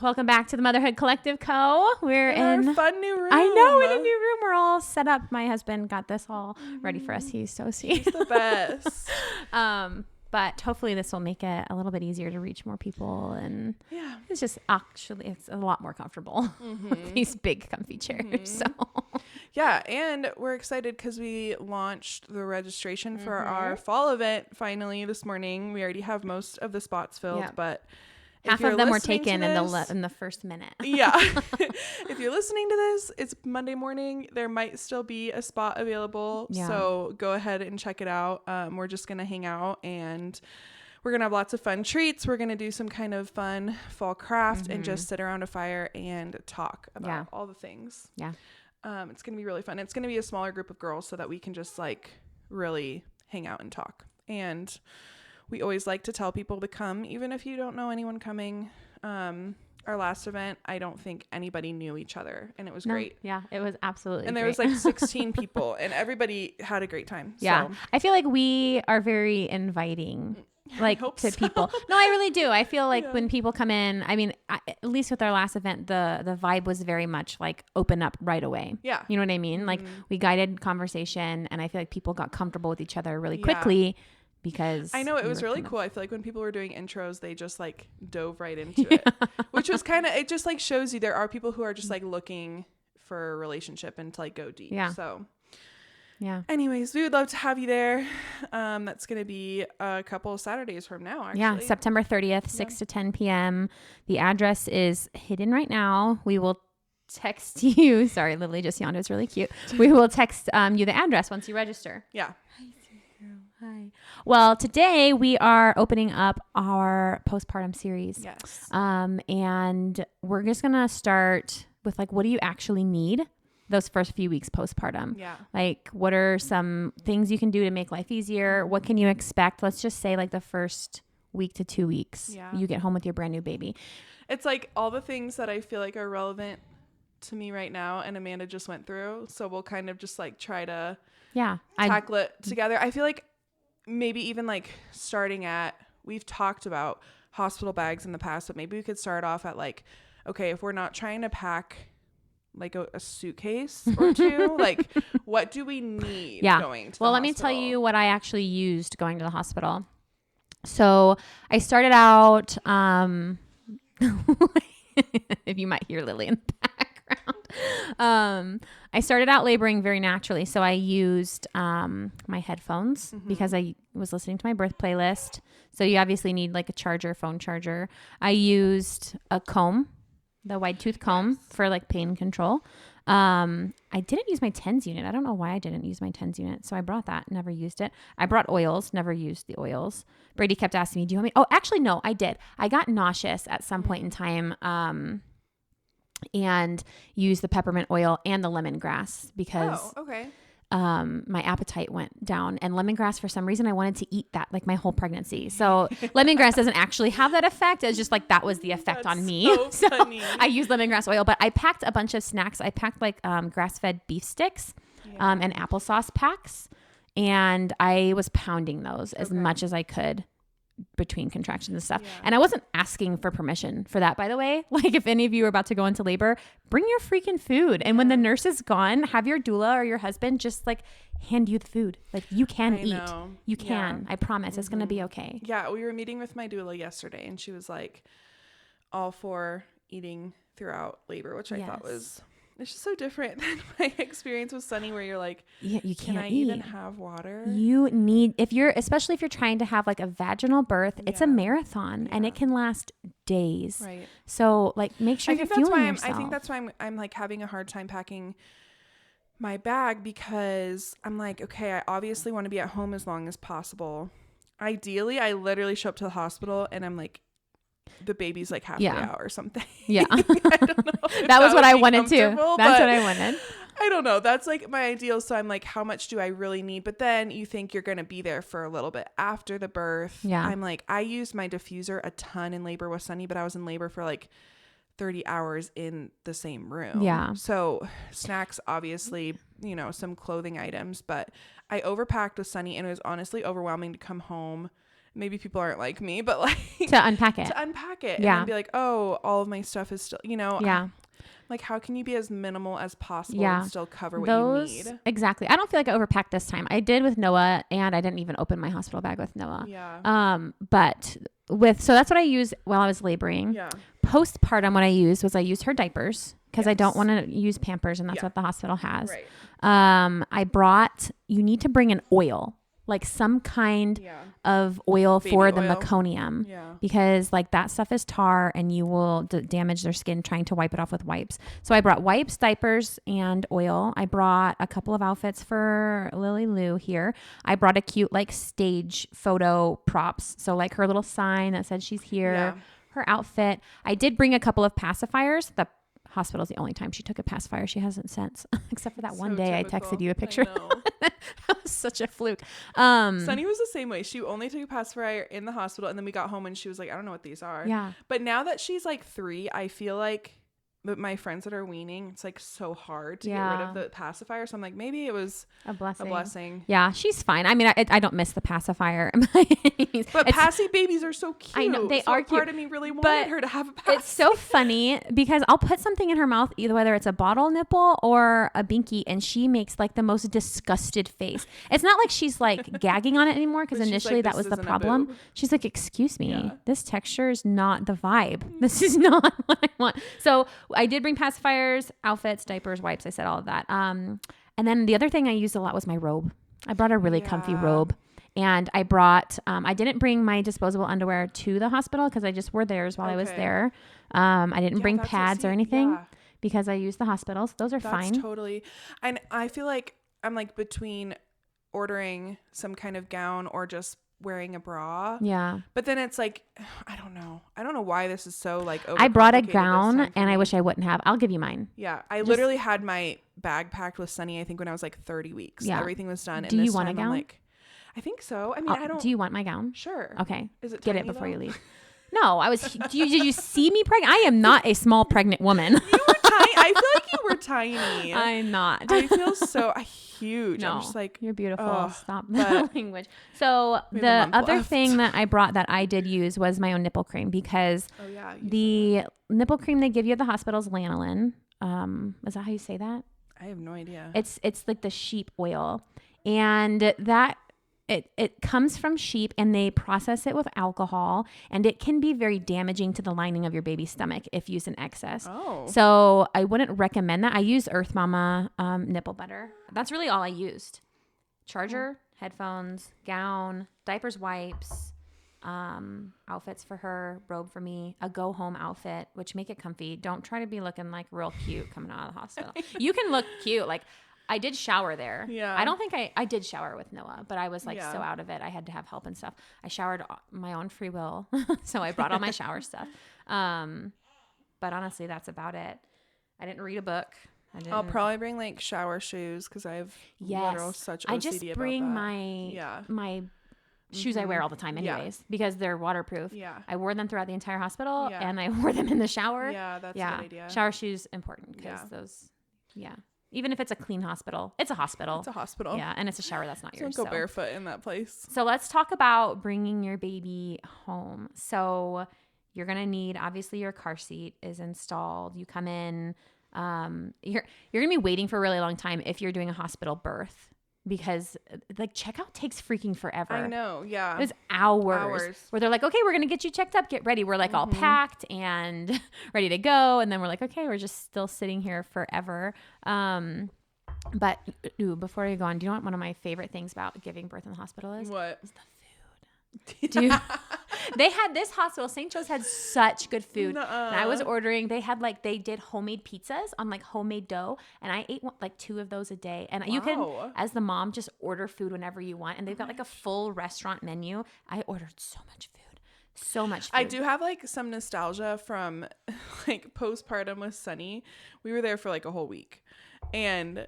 welcome back to the Motherhood Collective Co. We're in our fun new room. I know, in a new room. We're all set up. My husband got this all ready for us. He's so sweet. He's the best. But hopefully this will make it a little bit easier to reach more people, and it's just it's a lot more comfortable with these big comfy chairs. So yeah, and we're excited because we launched the registration for our fall event finally this morning. We already have most of the spots filled, but half of them were taken in the first minute. Yeah. If you're listening to this, it's Monday morning. There might still be a spot available. Yeah. So go ahead and check it out. We're just going to hang out and we're going to have lots of fun treats. We're going to do some kind of fun fall craft and just sit around a fire and talk about all the things. Yeah. It's going to be really fun. It's going to be a smaller group of girls so that we can just like really hang out and talk. And we always like to tell people to come, even if you don't know anyone coming. Our last event, I don't think anybody knew each other, and it was great. Yeah, it was absolutely and there great. was like 16 people, and everybody had a great time. Yeah, so. I feel like we are very inviting, like to people. No, I really do. I feel like when people come in, I mean, at least with our last event, the vibe was very much like open up right away. Yeah, you know what I mean? Like we guided conversation, and I feel like people got comfortable with each other really quickly. Because I know it was really cool. I feel like when people were doing intros, they just like dove right into it, which was kind of, it just like shows you there are people who are just like looking for a relationship and to like go deep. Yeah. So anyways, we would love to have you there. That's going to be a couple of Saturdays from now, actually. Yeah. September 30th, 6 to 10 p.m. The address is hidden right now. We will text you. Sorry, Lily just yawned. It was really cute. We will text you the address once you register. Yeah. Hi. Well, today we are opening up our postpartum series. Yes. And we're just going to start with like, what do you actually need those first few weeks postpartum? Yeah. Like, what are some things you can do to make life easier? What can you expect? Let's just say like the first week to 2 weeks. Yeah. You get home with your brand new baby. It's like all the things that I feel like are relevant to me right now and Amanda just went through. So we'll kind of just like try to tackle it together. I feel like maybe even like starting at, we've talked about hospital bags in the past, but maybe we could start off at like, okay, if we're not trying to pack like a suitcase or two, like what do we need going to the hospital? Let me tell you what I actually used going to the hospital. So I started out, if you might hear Lily in the background, I started out laboring very naturally. So I used my headphones because I was listening to my birth playlist. So you obviously need like a phone charger. I used a comb, the wide tooth comb for like pain control. I didn't use my TENS unit. I don't know why I didn't use my TENS unit. So I brought that, never used it. I brought oils, never used the oils. Brady kept asking me, do you want me? Oh, actually, no, I did. I got nauseous at some point in time. And use the peppermint oil and the lemongrass because my appetite went down, and lemongrass, for some reason, I wanted to eat that like my whole pregnancy. So lemongrass doesn't actually have that effect. It's just like that was the effect on me. So I used lemongrass oil, but I packed a bunch of snacks. I packed like grass-fed beef sticks and applesauce packs, and I was pounding those as much as I could between contractions and stuff. And I wasn't asking for permission for that, by the way. Like if any of you are about to go into labor, bring your freaking food. And when the nurse is gone, have your doula or your husband just like hand you the food. Like you can eat. You can. I promise it's going to be okay. Yeah. We were meeting with my doula yesterday and she was like all for eating throughout labor, which I thought was, it's just so different than my experience with Sunny, where you're like, you can't can I eat. Even have water? You need, especially if you're trying to have like a vaginal birth, it's a marathon and it can last days. Right. So like make sure you're fueling yourself. I think that's why I'm like having a hard time packing my bag, because I'm like, okay, I obviously want to be at home as long as possible. Ideally, I literally show up to the hospital and I'm like, the baby's like halfway out or something. Yeah. I don't know. That was what I wanted too. That's what I wanted. I don't know. That's like my ideal. So I'm like, how much do I really need? But then you think you're going to be there for a little bit after the birth. Yeah. I'm like, I used my diffuser a ton in labor with Sunny, but I was in labor for like 30 hours in the same room. Yeah. So snacks, obviously, some clothing items, but I overpacked with Sunny and it was honestly overwhelming to come home maybe people aren't like me, but like to unpack it. And then be like, oh, all of my stuff is still, Yeah. Like, how can you be as minimal as possible and still cover what you need? Exactly. I don't feel like I overpacked this time. I did with Noah, and I didn't even open my hospital bag with Noah. Yeah. But so that's what I used while I was laboring. Yeah. Postpartum, what I used her diapers because I don't want to use Pampers, and that's what the hospital has. Right. You need to bring an oil, like some kind of oil Baby for the oil. meconium, because like that stuff is tar and you will damage their skin trying to wipe it off with wipes. So I brought wipes, diapers, and oil. I brought a couple of outfits for Lily Lou here. I brought a cute like stage photo props. So like her little sign that said she's here, her outfit. I did bring a couple of pacifiers. The hospital's the only time she took a pacifier. She hasn't since, except for that one day typical. I texted you a picture. That was such a fluke. Sunny was the same way. She only took a pacifier in the hospital, and then we got home and she was like, I don't know what these are. Yeah. But now that she's like 3, I feel like my friends that are weaning, it's like so hard to get rid of the pacifier. So I'm like, maybe it was a blessing. Yeah, she's fine. I mean, I don't miss the pacifier. But passy babies are so cute. I know they are cute. Part of me really wanted her to have a passy. It's so funny because I'll put something in her mouth, either whether it's a bottle nipple or a binky, and she makes like the most disgusted face. It's not like she's like gagging on it anymore, because initially like, that was the problem. She's like, excuse me, this texture is not the vibe. This is not what I want. So I did bring pacifiers, outfits, diapers, wipes. I said all of that. And then the other thing I used a lot was my robe. I brought a really comfy robe. And I brought, I didn't bring my disposable underwear to the hospital because I just wore theirs while I was there. I didn't bring pads or anything because I used the hospitals. Those are fine. Totally. And I feel like I'm like between ordering some kind of gown or just wearing a bra. Yeah. But then it's like, I don't know why this is so like I brought a gown and I wish I wouldn't have. I'll give you mine. Yeah. I literally had my bag packed with Sunny, I think when I was like 30 weeks. Yeah. Everything was done. Do you want a gown? I think so. I mean, I don't. Do you want my gown? Sure. Okay. Is it Get tiny, it before though? you leave. No, did you see me pregnant? I am not a small pregnant woman. You were tiny. I feel like you were tiny. I'm not. I feel so huge. No, I'm just like, you're beautiful. Stop the language. So the other thing that I brought that I did use was my own nipple cream, because the nipple cream they give you at the hospital is lanolin. Is that how you say that? I have no idea. It's like the sheep oil, and that it comes from sheep, and they process it with alcohol, and it can be very damaging to the lining of your baby's stomach if used in excess. Oh. So I wouldn't recommend that. I use Earth Mama nipple butter. That's really all I used. Charger, headphones, gown, diapers, wipes, outfits for her, robe for me, a go home outfit, which make it comfy. Don't try to be looking like real cute coming out of the hospital. You can look cute. Like, I did shower there. Yeah. I don't think I did shower with Noah, but I was like so out of it. I had to have help and stuff. I showered my own free will. So I brought all my shower stuff. But honestly, that's about it. I didn't read a book. I'll probably bring like shower shoes, because I have literal such OCD I just bring my shoes I wear all the time anyways, because they're waterproof. Yeah. I wore them throughout the entire hospital, and I wore them in the shower. Yeah, that's a good idea. Shower shoes important, because those, even if it's a clean hospital, it's a hospital. It's a hospital. Yeah, and it's a shower that's not yours. Don't go barefoot in that place. So let's talk about bringing your baby home. So you're going to need, obviously, your car seat is installed. You come in. You're going to be waiting for a really long time if you're doing a hospital birth, because like checkout takes freaking forever. I know. Yeah. It was hours where they're like, okay, we're going to get you checked up. Get ready. We're like all packed and ready to go. And then we're like, okay, we're just still sitting here forever. But before you go on, do you know what one of my favorite things about giving birth in the hospital is? What? It's the food. Dude, they had this hospital, St. Joe's had such good food. And I was ordering, they did homemade pizzas on like homemade dough, and I ate like 2 of those a day. And you can, as the mom, just order food whenever you want, and they've got like a full restaurant menu. I ordered so much food. I do have like some nostalgia from like postpartum with Sunny. We were there for like a whole week, and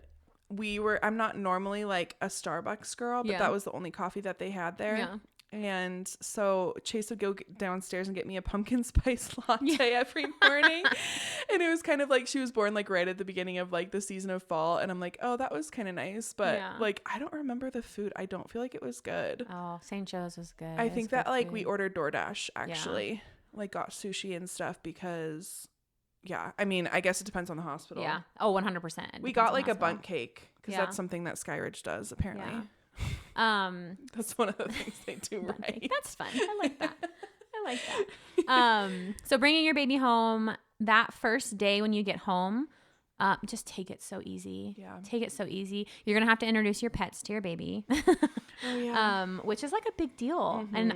I'm not normally like a Starbucks girl, but that was the only coffee that they had there. Yeah. And so Chase would go downstairs and get me a pumpkin spice latte every morning. And it was kind of like she was born like right at the beginning of like the season of fall. And I'm like, oh, that was kind of nice. But like, I don't remember the food. I don't feel like it was good. Oh, St. Joe's was good. I think that like we ordered DoorDash actually, like got sushi and stuff because I mean, I guess it depends on the hospital. Yeah. Oh, 100%. We got like a bundt cake because that's something that Skyridge does apparently. Yeah. That's one of the things they do right. That's fun. I like that. So bringing your baby home that first day when you get home, just take it so easy. Yeah. Take it so easy. You're going to have to introduce your pets to your baby, which is like a big deal. Mm-hmm. And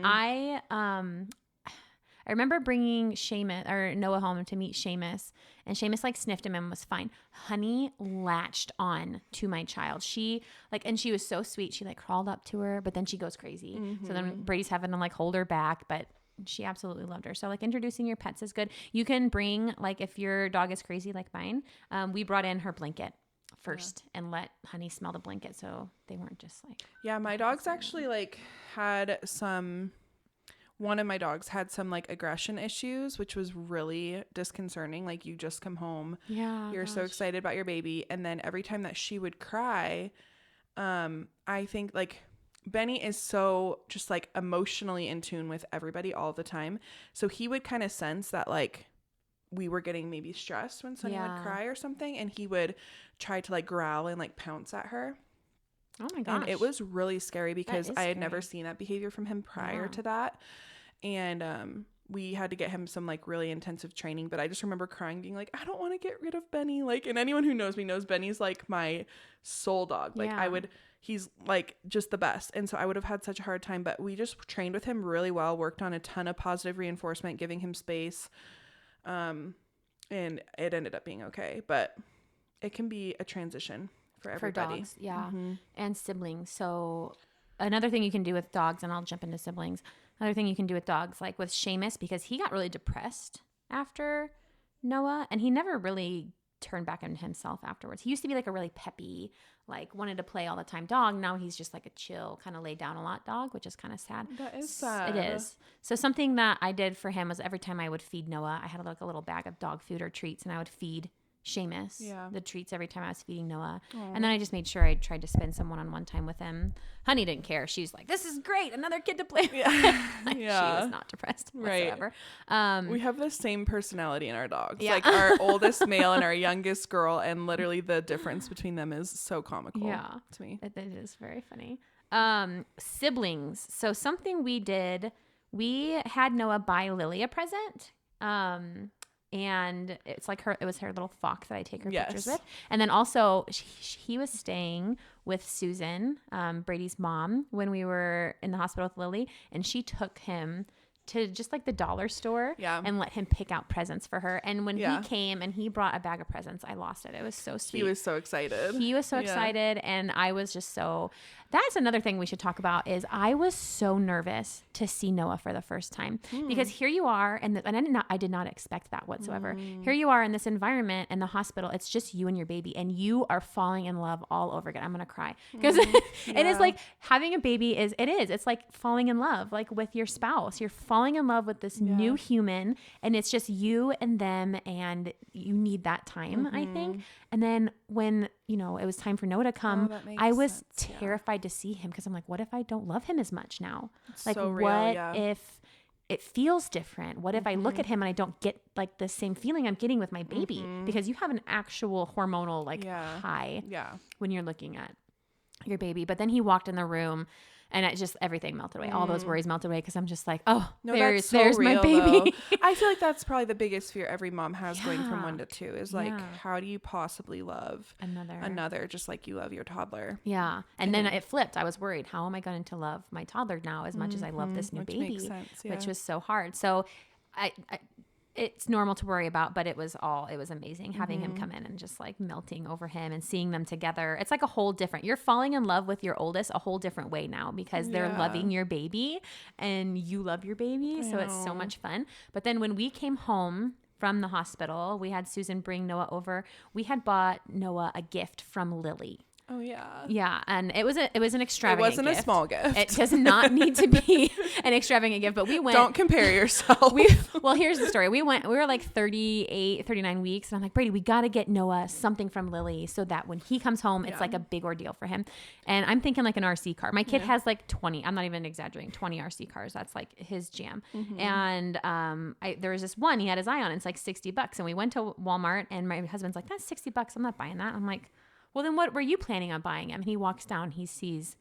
I remember bringing Seamus or Noah home to meet Seamus, and Seamus like sniffed him and was fine. Honey latched on to my child. She and she was so sweet. She like crawled up to her, but then she goes crazy. Mm-hmm. So then Brady's having to like hold her back, but she absolutely loved her. So like introducing your pets is good. You can bring like if your dog is crazy like mine, we brought in her blanket first and let Honey smell the blanket so they weren't just like. Yeah, my dogs actually like had one of my dogs had some like aggression issues, which was really disconcerting. Like you just come home, you're so excited about your baby, and then every time that she would cry, I think like Benny is so just like emotionally in tune with everybody all the time, so he would kind of sense that like we were getting maybe stressed when Sunny would cry or something, and he would try to like growl and like pounce at her. Oh my gosh. And it was really scary because I had never seen that behavior from him prior to that. And we had to get him some like really intensive training, but I just remember crying, being like, I don't want to get rid of Benny. Like, and anyone who knows me knows Benny's like my soul dog. Like he's like just the best. And so I would have had such a hard time, but we just trained with him really well, worked on a ton of positive reinforcement, giving him space. And it ended up being okay, but it can be a transition for everybody. For dogs, and siblings. So another thing you can do with dogs, and I'll jump into siblings. Another thing you can do with dogs, like with Seamus, because he got really depressed after Noah, and he never really turned back into himself afterwards. He used to be like a really peppy, like wanted to play all the time dog. Now he's just like a chill, kind of lay down a lot dog, which is kind of sad. That is sad. It is. So something that I did for him was every time I would feed Noah, I had like a little bag of dog food or treats, and I would feed Seamus the treats every time I was feeding Noah. And then I just made sure I tried to spend some one-on-one time with him. Honey didn't care. She's like, this is great, another kid to play with. She was not depressed whatsoever. We have the same personality in our dogs. Like our oldest male and our youngest girl, and literally the difference between them is so comical to me. It is very funny. Siblings. So something we did, we had Noah buy Lily a present. And it's like it was her little fox that I take her pictures with. And then also he was staying with Susan, Brady's mom, when we were in the hospital with Lily, and she took him to just like the dollar store and let him pick out presents for her. And when he came and he brought a bag of presents, I lost it. It was so sweet. He was so excited. And I was just so, that's another thing we should talk about is I was so nervous to see Noah for the first time because here you are. And I did not expect that whatsoever. Here you are in this environment in the hospital. It's just you and your baby and you are falling in love all over again. I'm going to cry because it is like having a baby it's like falling in love, like with your spouse. You're falling in love with this new human, and it's just you and them, and you need that time, I think. And then when, it was time for Noah to come, I was terrified to see him because I'm like, what if I don't love him as much now? It's like, so real, what if it feels different? What if I look at him and I don't get like the same feeling I'm getting with my baby? Because you have an actual hormonal high when you're looking at your baby. But then he walked in the room and it just, everything melted away. All those worries melted away because I'm just like, oh, no, there's my baby. I feel like that's probably the biggest fear every mom has going from 1 to 2 is like, how do you possibly love another just like you love your toddler? Yeah. And then it flipped. I was worried, how am I going to love my toddler now as much as I love this new baby? Makes sense, which was so hard. So it's normal to worry about, but it was amazing having him come in and just like melting over him and seeing them together. It's like a whole different, you're falling in love with your oldest a whole different way now because they're loving your baby and you love your baby. So it's so much fun. But then when we came home from the hospital, we had Susan bring Noah over. We had bought Noah a gift from Lily. Oh yeah. Yeah. And it was an extravagant gift. It wasn't a small gift. It does not need to be an extravagant gift, but we went. Don't compare yourself. Well, here's the story. We were like 38, 39 weeks. And I'm like, Brady, we got to get Noah something from Lily so that when he comes home, it's like a big ordeal for him. And I'm thinking like an RC car. My kid has like 20, I'm not even exaggerating, 20 RC cars. That's like his jam. And there was this one he had his eye on. It's like $60. And we went to Walmart and my husband's like, that's $60. I'm not buying that. I'm like, well, then what were you planning on buying him? And he walks down, he sees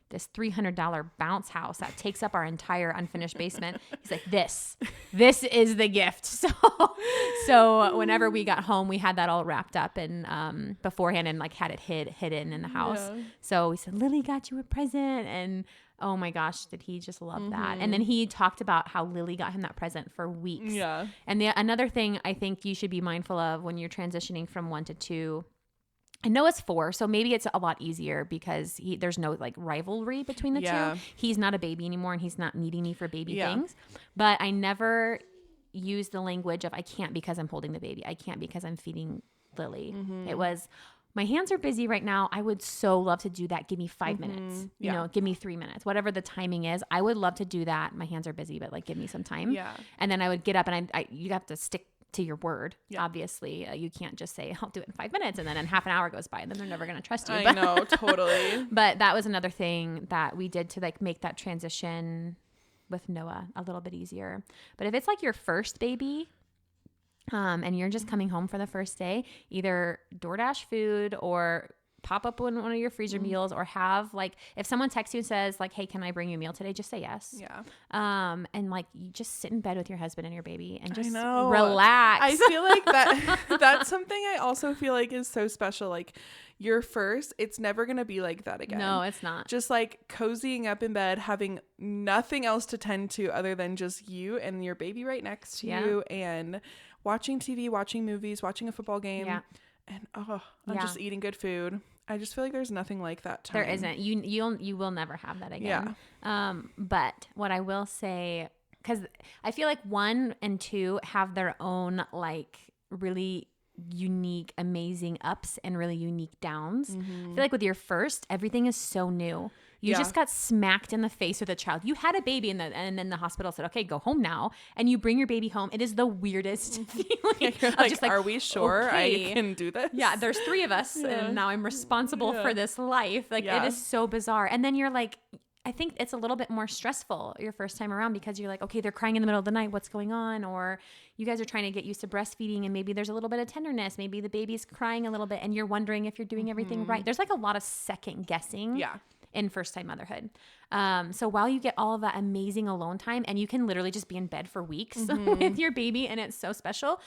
this $300 bounce house that takes up our entire unfinished basement. He's like, this is the gift. So whenever we got home, we had that all wrapped up and beforehand and like had it hidden in the house. Yeah. So we said, Lily got you a present. And oh my gosh, did he just love that? And then he talked about how Lily got him that present for weeks. Yeah. And another thing I think you should be mindful of when you're transitioning from 1 to 2, I know it's 4, so maybe it's a lot easier because there's no like rivalry between the two. He's not a baby anymore and he's not needing me for baby things. But I never use the language of I can't because I'm holding the baby. I can't because I'm feeding Lily. It was, my hands are busy right now. I would so love to do that. Give me 5 minutes. You know, give me 3 minutes. Whatever the timing is, I would love to do that. My hands are busy, but like give me some time. Yeah. And then I would get up and you have to stick to your word. Obviously, you can't just say I'll do it in 5 minutes and then half an hour goes by and then they're never going to trust you. I know, totally. But that was another thing that we did to like make that transition with Noah a little bit easier. But if it's like your first baby, and you're just coming home for the first day, either DoorDash food or pop up one of your freezer meals, or have like, if someone texts you and says like, hey, can I bring you a meal today? Just say yes. Yeah. And like you just sit in bed with your husband and your baby and just relax. I feel like that's something I also feel like is so special. Like your first, it's never going to be like that again. No, it's not. Just like cozying up in bed, having nothing else to tend to other than just you and your baby right next to you, and watching TV, watching movies, watching a football game. Yeah. And I'm just eating good food. I just feel like there's nothing like that time. There isn't. You will never have that again. Yeah. But what I will say, because I feel like 1 and 2 have their own like really unique, amazing ups and really unique downs. I feel like with your first, everything is so new. You just got smacked in the face with a child. You had a baby and then the hospital said, okay, go home now. And you bring your baby home. It is the weirdest feeling. Like, just like, are we sure I can do this? Yeah, there's 3 of us and now I'm responsible for this life. Like it is so bizarre. And then you're like, I think it's a little bit more stressful your first time around because you're like, okay, they're crying in the middle of the night. What's going on? Or you guys are trying to get used to breastfeeding and maybe there's a little bit of tenderness. Maybe the baby's crying a little bit and you're wondering if you're doing everything right. There's like a lot of second guessing. In first time motherhood. So while you get all of that amazing alone time and you can literally just be in bed for weeks with your baby and it's so special,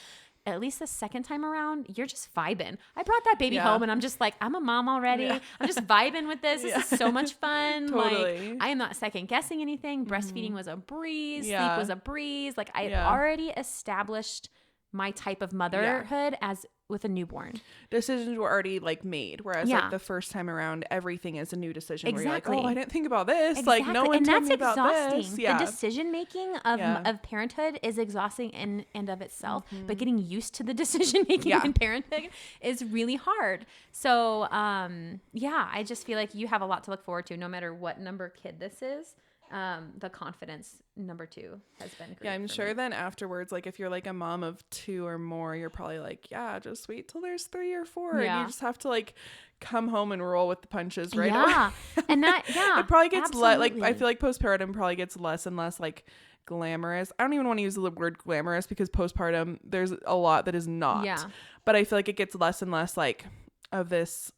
at least the second time around, you're just vibing. I brought that baby home and I'm just like, I'm a mom already. I'm just vibing with this. This is so much fun. Totally. Like I am not second guessing anything. Breastfeeding was a breeze. Sleep was a breeze. Like I had already established my type of motherhood as with a newborn. Decisions were already like made, whereas like the first time around, everything is a new decision. Where you're like, oh, I didn't think about this. Like no one told me about this. The decision making of parenthood is exhausting in and of itself, but getting used to the decision making in parenthood is really hard. So I just feel like you have a lot to look forward to, no matter what number kid this is. The confidence number 2 has been great. Yeah, I'm sure then afterwards, like if you're like a mom of 2 or more, you're probably like, just wait till there's 3 or 4 and you just have to like come home and roll with the punches right away. And that it probably gets like I feel like postpartum probably gets less and less like glamorous. I don't even want to use the word glamorous because postpartum there's a lot that is not. But I feel like it gets less and less like of this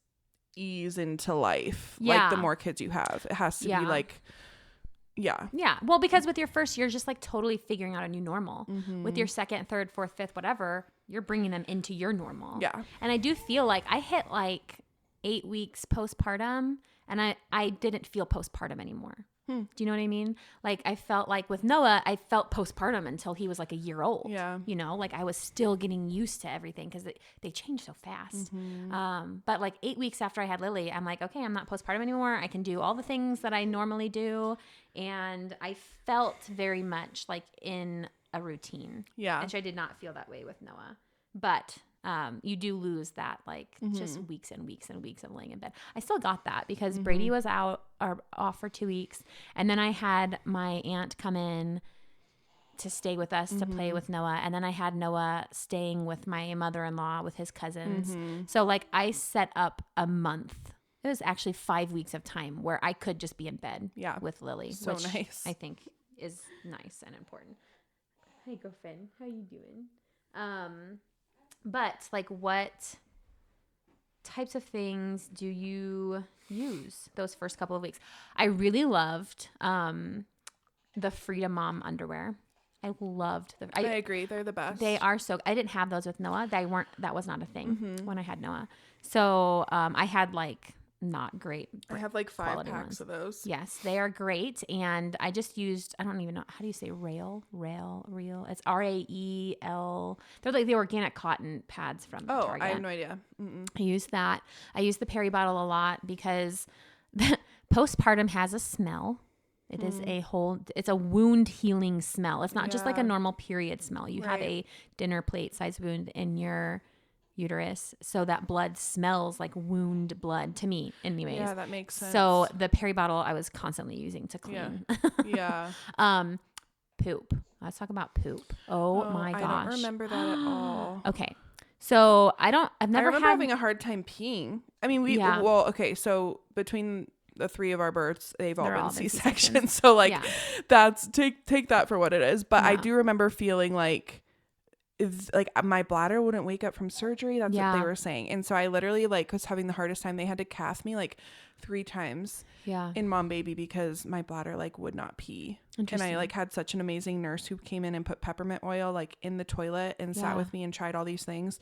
ease into life. Like the more kids you have, it has to be like well, because with your first, you're just like totally figuring out a new normal. With your second, third, fourth, fifth, whatever, you're bringing them into your normal. And I do feel like I hit like 8 weeks postpartum and I didn't feel postpartum anymore. Do you know what I mean? Like I felt like with Noah, I felt postpartum until he was like a year old. You know, like I was still getting used to everything because they change so fast. But like 8 weeks after I had Lily, I'm like, okay, I'm not postpartum anymore. I can do all the things that I normally do. And I felt very much like in a routine. Which I did not feel that way with Noah. But you do lose that just weeks and weeks and weeks of laying in bed. I still got that because Brady was off for 2 weeks. And then I had my aunt come in to stay with us to play with Noah. And then I had Noah staying with my mother-in-law with his cousins. So I set up a month. It was actually 5 weeks of time where I could just be in bed with Lily. So which nice. I think is nice and important. Hey, girlfriend. How you doing? But what types of things do you use those first couple of weeks? I really loved the Freedom Mom underwear. I loved them. I agree. They're the best. They are so. I didn't have those with Noah. That was not a thing when I had Noah. So I had not great. I have 5 packs ones. Of those. Yes, they are great. And I just used, I don't even know, how do you say Rail? It's RAEL. They're the organic cotton pads from Target. I have no idea. I used that. I used the Peri bottle a lot because postpartum has a smell. It is it's a wound healing smell. It's not just like a normal period smell. You have a dinner plate size wound in your uterus, so that blood smells like wound blood to me anyways. Yeah, that makes sense. So the Peri bottle I was constantly using to clean. Poop. Let's talk about poop. Oh my gosh. I don't remember that at all. Okay. So I remember having a hard time peeing. I mean, so between the 3 of our births, they've all been C-sections. So that's take that for what it is. But I do remember feeling my bladder wouldn't wake up from surgery. That's what they were saying. And so I literally was having the hardest time. They had to cath me 3 times in mom baby because my bladder would not pee. And I had such an amazing nurse who came in and put peppermint oil in the toilet and sat with me and tried all these things.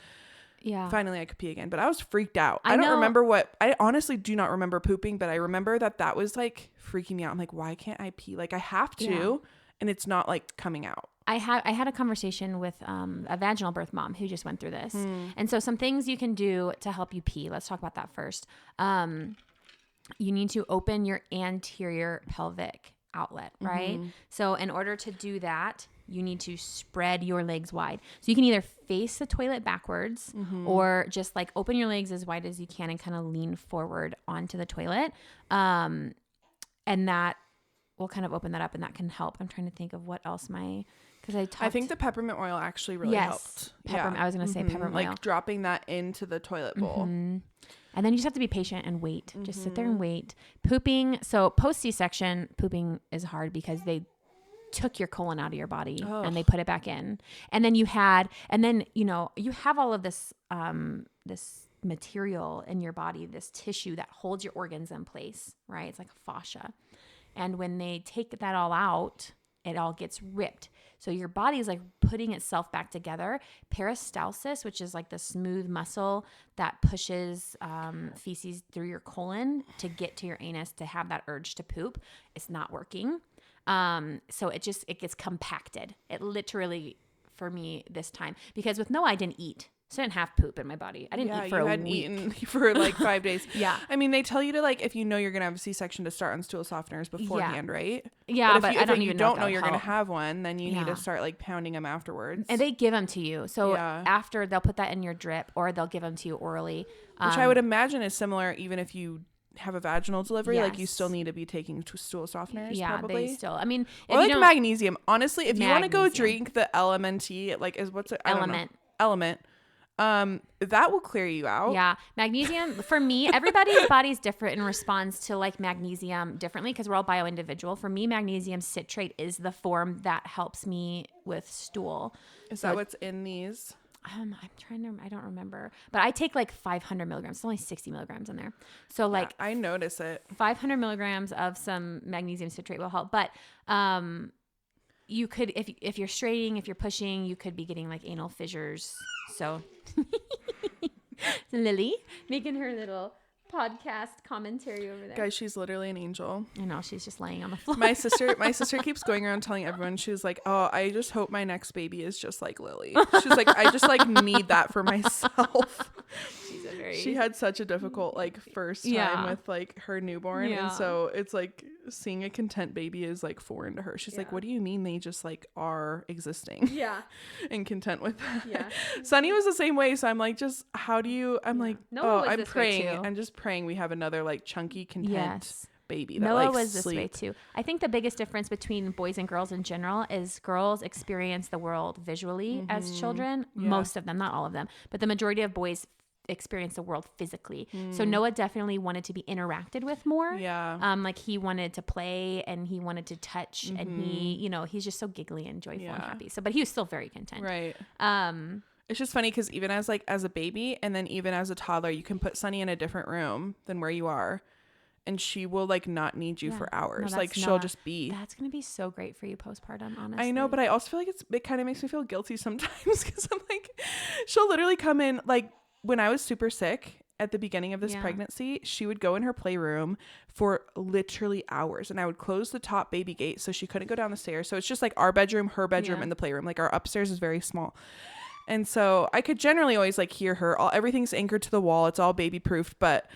Yeah. Finally I could pee again, but I was freaked out. I don't remember I honestly do not remember pooping, but I remember that was freaking me out. I'm like, why can't I pee? I have to, and it's not coming out. I had a conversation with a vaginal birth mom who just went through this. And so some things you can do to help you pee. Let's talk about that first. You need to open your anterior pelvic outlet, right? So in order to do that, you need to spread your legs wide. So you can either face the toilet backwards or just open your legs as wide as you can and kind of lean forward onto the toilet. And that will kind of open that up and that can help. I'm trying to think of what else I think the peppermint oil actually really helped. I was going to say peppermint oil. Dropping that into the toilet bowl. And then you just have to be patient and wait. Just sit there and wait. Pooping. So post C-section, pooping is hard because they took your colon out of your body and they put it back in. And then you have all of this, this material in your body, this tissue that holds your organs in place, right? It's like a fascia. And when they take that all out, it all gets ripped. So your body is putting itself back together. Peristalsis, which is the smooth muscle that pushes feces through your colon to get to your anus to have that urge to poop, it's not working. So it gets compacted. It literally, for me this time, because with Noah, I didn't eat. So I didn't have poop in my body. I didn't eat for a week. You hadn't eaten for 5 days. Yeah. I mean, they tell you to if you know you're going to have a C-section to start on stool softeners beforehand, right? Yeah, but I don't even know if you don't know you're going to have one, then you need to start pounding them afterwards. And they give them to you. So after they'll put that in your drip or they'll give them to you orally. Which I would imagine is similar even if you have a vaginal delivery, you still need to be taking stool softeners. Yeah, probably. They still. I mean, or magnesium. Honestly, if you want to go drink the LMNT, what's it? Element. That will clear you out. Yeah. Magnesium, for me, everybody's body's different and responds to magnesium differently because we're all bio-individual. For me, magnesium citrate is the form that helps me with stool. Is that what's in these? I'm trying to, I don't remember, but I take 500 milligrams. It's only 60 milligrams in there. So I notice it. 500 milligrams of some magnesium citrate will help. But, you could, if you're straining, if you're pushing, you could be getting anal fissures. So Lily making her little podcast commentary over there. Guys, she's literally an angel. I know, she's just laying on the floor. My sister keeps going around telling everyone, she's like, oh, I just hope my next baby is just like Lily. She's like, I just need that for myself. She's a very scary. She had such a difficult like first time with like her newborn, and so it's like seeing a content baby is like foreign to her. She's like, what do you mean they just like are existing and content with that? Sunny was the same way, so I'm like, just how do you like I'm praying, I'm just praying we have another like chunky content baby that Noah like was this way too. I think the biggest difference between boys and girls in general is girls experience the world visually as children. Most of them, not all of them, but the majority of boys experience the world physically. So Noah definitely wanted to be interacted with more. Like he wanted to play and he wanted to touch and he, you know, he's just so giggly and joyful and happy. So, but he was still very content. Right. It's just funny because even as a baby and then even as a toddler, you can put Sunny in a different room than where you are. And she will like not need you for hours. Like she'll just be. That's gonna be so great for you postpartum, honestly. I know, but I also feel like it kind of makes me feel guilty sometimes because I'm like, she'll literally come in. Like when I was super sick at the beginning of this pregnancy, she would go in her playroom for literally hours, and I would close the top baby gate so she couldn't go down the stairs. So it's just like our bedroom, her bedroom, and the playroom. Like our upstairs is very small. And so I could generally always like hear her. Everything's anchored to the wall. It's all baby proofed, but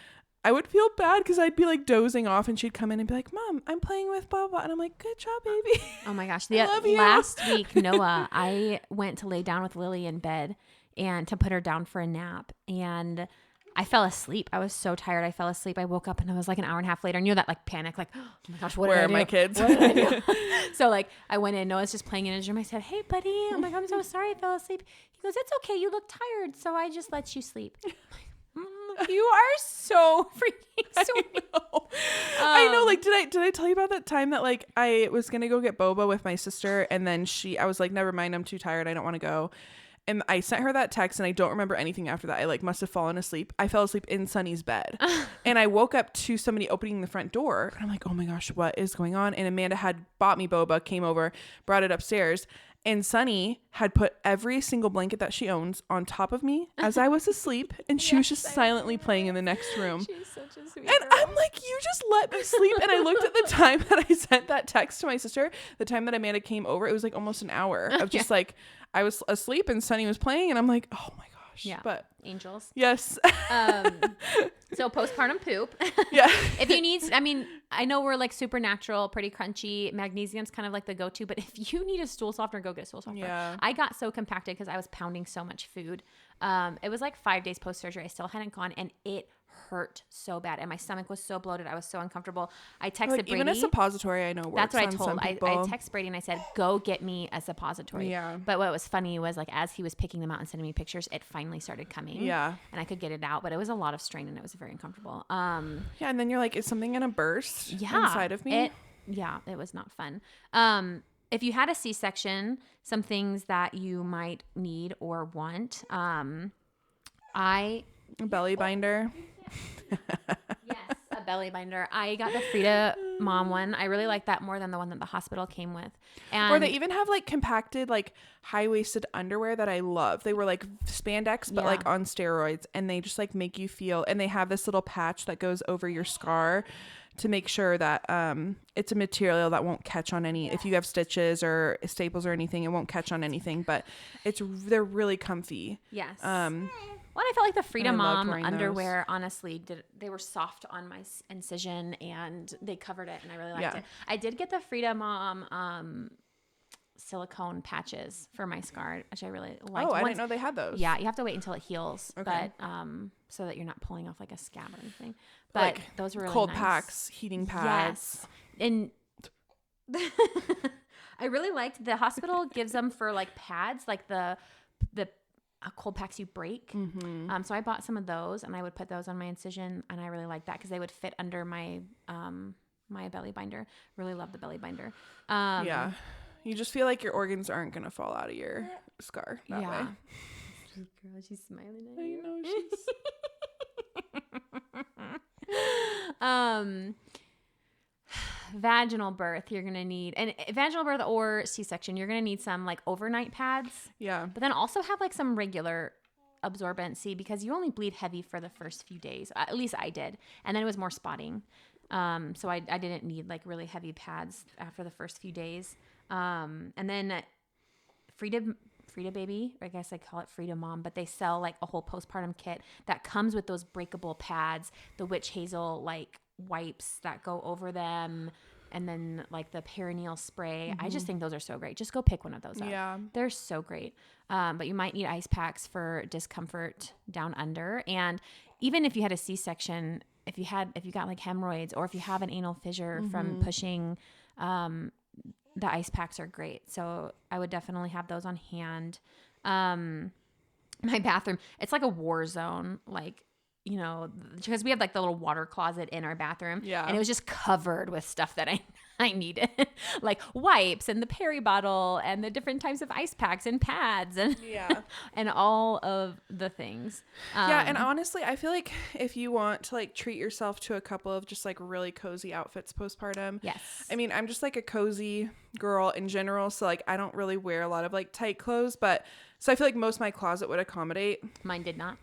I would feel bad because I'd be like dozing off and she'd come in and be like, Mom, I'm playing with blah, blah. And I'm like, good job, baby. Oh my gosh. Last week, Noah, I went to lay down with Lily in bed and to put her down for a nap. And I fell asleep. I was so tired. I fell asleep. I woke up and I was like an hour and a half later. And you know that like panic, like, oh my gosh, where are my kids? What did I do? So like I went in, Noah's just playing in his room. I said, hey buddy, oh my God, I'm so sorry I fell asleep. He goes, it's okay. You look tired. So I just let you sleep. You are so freaking sweet. I know. Like, did I tell you about that time that like I was gonna go get boba with my sister, and then I was like, never mind, I'm too tired, I don't want to go. And I sent her that text, and I don't remember anything after that. I like must have fallen asleep. I fell asleep in Sunny's bed, and I woke up to somebody opening the front door. And I'm like, oh my gosh, what is going on? And Amanda had bought me boba, came over, brought it upstairs. And Sunny had put every single blanket that she owns on top of me as I was asleep. And she was just silently playing in the next room. She's such a sweet girl. I'm like, you just let me sleep. And I looked at the time that I sent that text to my sister. The time that Amanda came over, it was like almost an hour of just like, I was asleep and Sunny was playing. And I'm like, oh my gosh. Yeah. But angels. Yes. So postpartum poop. Yeah. If you need, I mean, I know we're like super natural, pretty crunchy. Magnesium's kind of like the go-to, but if you need a stool softener, go get a stool softener. Yeah. I got so compacted because I was pounding so much food. It was like 5 days post-surgery. I still hadn't gone, and it hurt so bad, and my stomach was so bloated. I was so uncomfortable. I texted Brady. Even a suppository, I know works. That's what I told. I texted Brady and I said, go get me a suppository. Yeah. But what was funny was like as he was picking them out and sending me pictures, it finally started coming. Yeah. And I could get it out, but it was a lot of strain and it was very uncomfortable. Yeah, and then you're like, is something gonna burst inside of me? It was not fun. If you had a C-section, some things that you might need or want, a belly binder. Yes, a belly binder. I got the Frida mom one. I really like that more than the one that the hospital came with. Or they even have like compacted, like high-waisted underwear that I love. They were like spandex, but like on steroids, and they just like make you feel, and they have this little patch that goes over your scar to make sure that it's a material that won't catch on any, if you have stitches or staples or anything, it won't catch on anything, but they're really comfy. Yes. Well, I felt like the Frida Mom underwear, those. honestly, they were soft on my incision and they covered it, and I really liked it. I did get the Frida Mom silicone patches for my scar, which I really liked. Oh, I didn't know they had those. Yeah, you have to wait until it heals, but so that you're not pulling off like a scab or anything. But like those were really cold nice. packs, heating pads. Yes, and I really liked the hospital gives them for like pads, like the cold packs you break. Mm-hmm. So I bought some of those and I would put those on my incision, and I really liked that because they would fit under my my belly binder. Really love the belly binder. Yeah, you just feel like your organs aren't gonna fall out of your scar that way. Girl, she's smiling at you. I know she's. Vaginal birth, you're gonna need, and vaginal birth or C-section, you're gonna need some like overnight pads. Yeah. But then also have like some regular absorbency because you only bleed heavy for the first few days. At least I did, and then it was more spotting. So I didn't need like really heavy pads after the first few days. And then Frida Frida Baby, I guess I call it Frida Mom, but they sell like a whole postpartum kit that comes with those breakable pads, the witch hazel like wipes that go over them, and then like the perineal spray. I just think those are so great. Just go pick one of those up. Yeah. They're so great. But you might need ice packs for discomfort down under. And even if you had a C-section, if you got like hemorrhoids, or if you have an anal fissure from pushing, the ice packs are great. So I would definitely have those on hand. My bathroom, it's like a war zone. Like, you know, because we have like the little water closet in our bathroom. Yeah. And it was just covered with stuff that I needed, like wipes and the peri bottle and the different types of ice packs and pads and and all of the things. And honestly, I feel like if you want to like treat yourself to a couple of just like really cozy outfits postpartum. Yes. I mean, I'm just like a cozy girl in general. So like, I don't really wear a lot of like tight clothes, but so I feel like most of my closet would accommodate. Mine did not.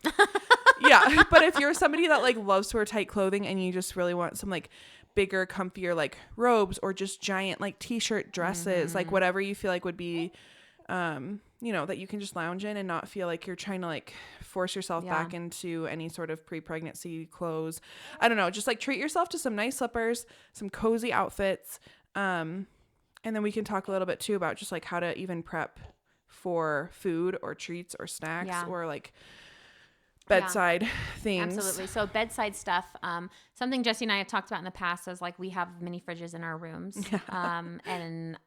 Yeah. But if you're somebody that like loves to wear tight clothing and you just really want some like bigger, comfier like robes or just giant like t-shirt dresses, like whatever you feel like would be, you know, that you can just lounge in and not feel like you're trying to like force yourself back into any sort of pre-pregnancy clothes. I don't know. Just like treat yourself to some nice slippers, some cozy outfits. And then we can talk a little bit too about just like how to even prep for food or treats or snacks or like bedside things. Absolutely. So bedside stuff, something Jessie and I have talked about in the past is like we have mini fridges in our rooms, and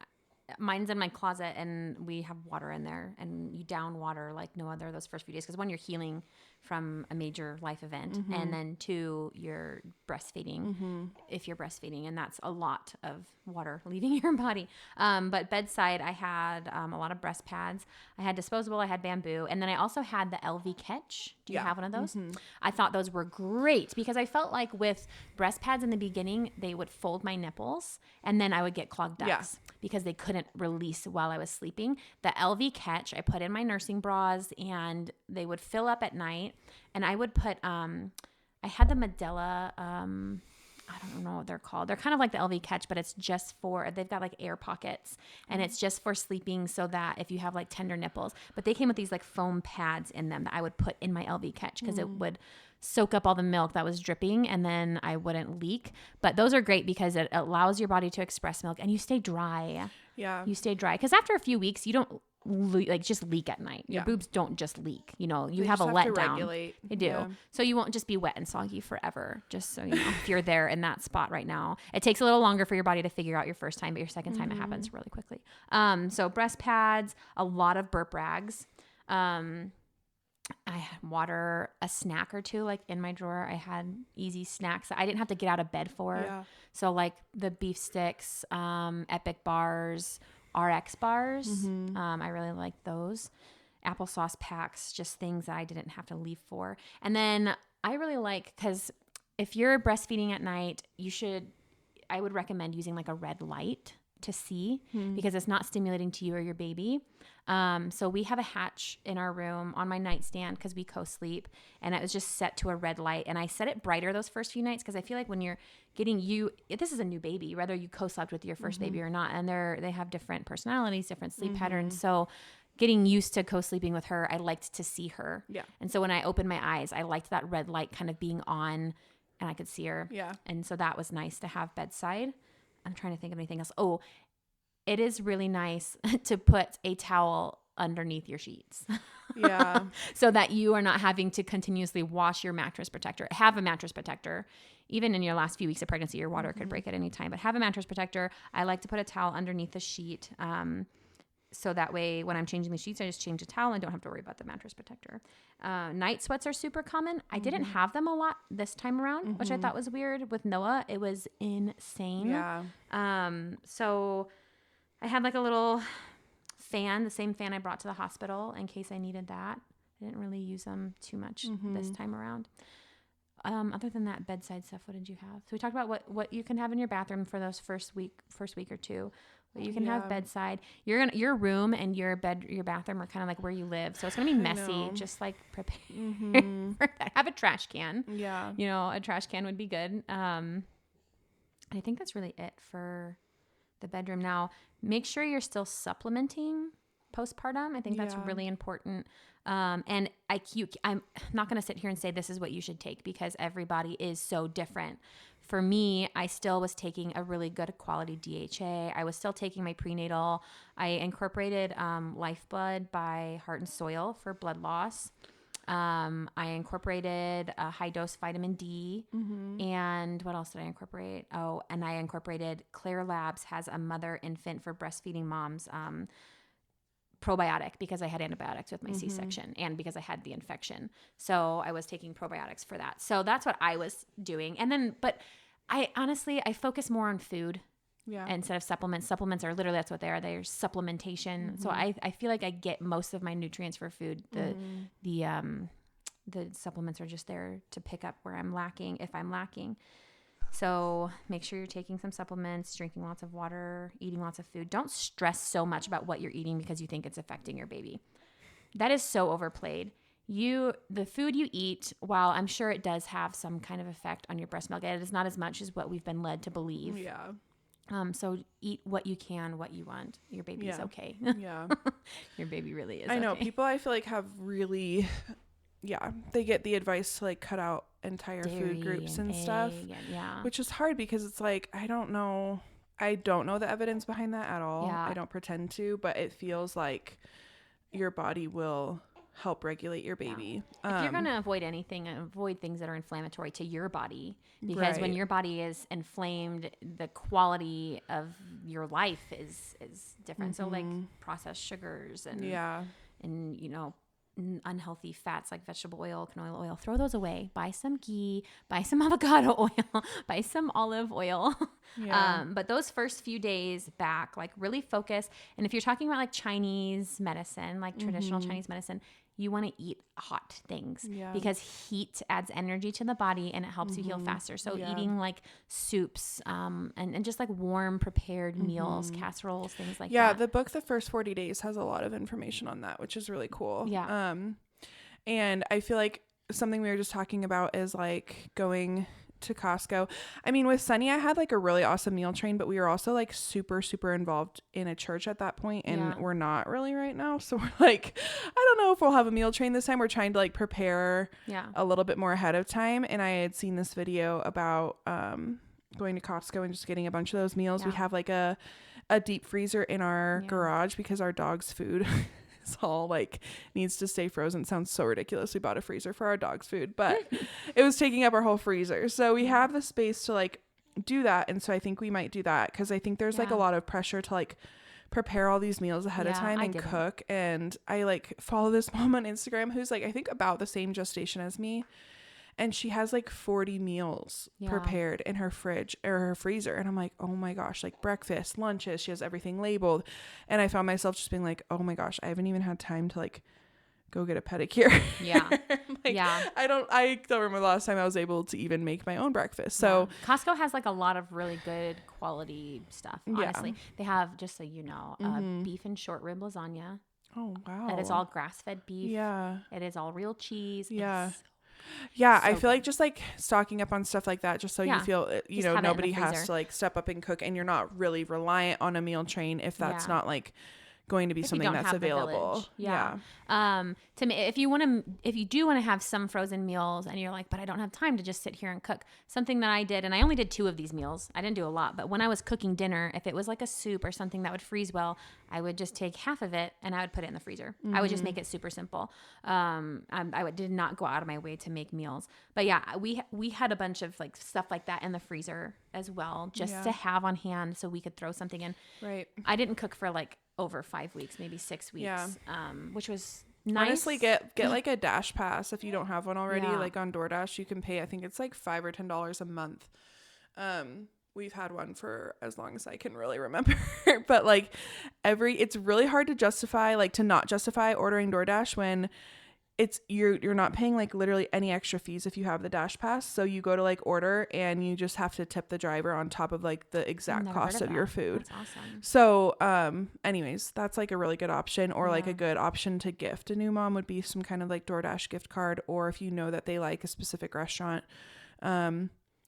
mine's in my closet, and we have water in there, and you down water like no other those first few days, because one, you're healing from a major life event, and then two, you're breastfeeding if you're breastfeeding, and that's a lot of water leaving your body. But bedside, I had a lot of breast pads. I had disposable, I had bamboo, and then I also had the LV Catch. Do you have one of those? I thought those were great because I felt like with breast pads in the beginning, they would fold my nipples, and then I would get clogged ducts because they couldn't release while I was sleeping. The LV Catch, I put in my nursing bras, and they would fill up at night. And I would put, I had the Medela, I don't know what they're called. They're kind of like the LV Catch, but it's just for, they've got like air pockets, and it's just for sleeping, so that if you have like tender nipples, but they came with these like foam pads in them that I would put in my LV Catch because it would soak up all the milk that was dripping, and then I wouldn't leak. But those are great because it allows your body to express milk, and you stay dry. Yeah. You stay dry. Because after a few weeks, you don't like just leak at night. Your boobs don't just leak. You know, you have a letdown. They do. Yeah. So you won't just be wet and soggy forever. Just so you know, if you're there in that spot right now, it takes a little longer for your body to figure out your first time, but your second time it happens really quickly. So breast pads, a lot of burp rags. I had water, a snack or two, like in my drawer. I had easy snacks that I didn't have to get out of bed for. Yeah. So like the beef sticks, Epic bars, RX bars. I really like those. Applesauce packs, just things that I didn't have to leave for. And then I really like, because if you're breastfeeding at night, I would recommend using like a red light to see because it's not stimulating to you or your baby. So we have a hatch in our room on my nightstand because we co-sleep, and it was just set to a red light, and I set it brighter those first few nights because I feel like when you're getting this is a new baby, whether you co-slept with your first baby or not, and they have different personalities, different sleep patterns. So getting used to co-sleeping with her, I liked to see her. Yeah. And so when I opened my eyes, I liked that red light kind of being on, and I could see her. Yeah. And so that was nice to have bedside. I'm trying to think of anything else. Oh, it is really nice to put a towel underneath your sheets. Yeah. So that you are not having to continuously wash your mattress protector. Have a mattress protector. Even in your last few weeks of pregnancy, your water could break at any time, but have a mattress protector. I like to put a towel underneath the sheet. So that way when I'm changing the sheets, I just change a towel and don't have to worry about the mattress protector. Night sweats are super common. I didn't have them a lot this time around, which I thought was weird. With Noah, it was insane. Yeah. So I had like a little fan, the same fan I brought to the hospital in case I needed that. I didn't really use them too much this time around. Other than that, bedside stuff, what did you have? So we talked about what you can have in your bathroom for those first week or two. What you can have bedside. Your room and your bathroom are kind of like where you live, so it's gonna be messy. Just like prepare for that. Have a trash can. Yeah, you know, a trash can would be good. I think that's really it for the bedroom. Now, make sure you're still supplementing postpartum. I think that's really important. And I'm not going to sit here and say this is what you should take because everybody is so different. For me, I still was taking a really good quality DHA. I was still taking my prenatal. I incorporated Lifeblood by Heart and Soil for blood loss. I incorporated a high dose vitamin D. And what else did I incorporate? Oh, and I incorporated Claire Labs has a mother infant for breastfeeding moms probiotic because I had antibiotics with my C-section and because I had the infection. So I was taking probiotics for that. So that's what I was doing. And then, but I honestly focus more on food instead of supplements. Supplements are literally, that's what they are. They're supplementation. So I feel like I get most of my nutrients for food. The supplements are just there to pick up where I'm lacking, if I'm lacking. So make sure you're taking some supplements, drinking lots of water, eating lots of food. Don't stress so much about what you're eating because you think it's affecting your baby. That is so overplayed. The food you eat, while I'm sure it does have some kind of effect on your breast milk, it is not as much as what we've been led to believe. Yeah. So eat what you can, what you want. Your baby is okay. Yeah. Your baby really is I know. okay. People I feel like have really... they get the advice to like cut out entire Dairy food groups and stuff, yeah, which is hard because it's like I don't know the evidence behind that at all. I don't pretend to, but it feels like your body will help regulate your baby. If you're going to avoid anything, avoid things that are inflammatory to your body, because when your body is inflamed, the quality of your life is different. So like processed sugars and you know, unhealthy fats like vegetable oil, canola oil, throw those away. Buy some ghee, buy some avocado oil, buy some olive oil. But those first few days back, like really focus. And if you're talking about like Chinese medicine, like traditional Chinese medicine, you want to eat hot things because heat adds energy to the body and it helps you heal faster. So eating like soups and just like warm prepared meals, casseroles, things like that. Yeah, the book The First 40 Days has a lot of information on that, which is really cool. Yeah. And I feel like something we were just talking about is like going to Costco. I mean, with Sunny, I had like a really awesome meal train, but we were also like super, super involved in a church at that point, and we're not really right now. So we're like, I don't know if we'll have a meal train this time. We're trying to like prepare a little bit more ahead of time. And I had seen this video about going to Costco and just getting a bunch of those meals. We have like a deep freezer in our garage because our dog's food is all like needs to stay frozen. It sounds so ridiculous. We bought a freezer for our dog's food, but it was taking up our whole freezer. So we have the space to like do that. And so I think we might do that because I think there's like a lot of pressure to like prepare all these meals ahead of time and cook. And I like follow this mom on Instagram who's like, I think about the same gestation as me. And she has like 40 meals prepared in her fridge or her freezer. And I'm like, oh my gosh, like breakfast, lunches, she has everything labeled. And I found myself just being like, oh my gosh, I haven't even had time to like go get a pedicure. I don't remember the last time I was able to even make my own breakfast. So Costco has like a lot of really good quality stuff. Honestly, they have, just so you know, beef and short rib lasagna. Oh, wow. And it's all grass-fed beef. Yeah. It is all real cheese. Yeah. It's I feel like just like stocking up on stuff like that, just so you feel, you know, nobody has to like step up and cook, and you're not really reliant on a meal train if that's not like going to be something that's available. To me, if you do want to have some frozen meals and you're like, but I don't have time to just sit here and cook, something that I did, and I only did 2 of these meals. I didn't do a lot, but when I was cooking dinner, if it was like a soup or something that would freeze well, I would just take half of it and I would put it in the freezer. I would just make it super simple. I did not go out of my way to make meals, but we had a bunch of like stuff like that in the freezer as well, just to have on hand so we could throw something in. Right. I didn't cook for like over 5 weeks, maybe 6 weeks, which was nice. Honestly, get like a Dash Pass if you don't have one already. Like on DoorDash, you can pay, I think it's like $5 or $10 a month. We've had one for as long as I can really remember, but like it's really hard to not justify ordering DoorDash when it's you're not paying like literally any extra fees if you have the Dash Pass. So you go to like order and you just have to tip the driver on top of like the exact cost of your food. That's awesome. So anyways, that's like a really good option, or like a good option to gift a new mom would be some kind of like DoorDash gift card, or if you know that they like a specific restaurant.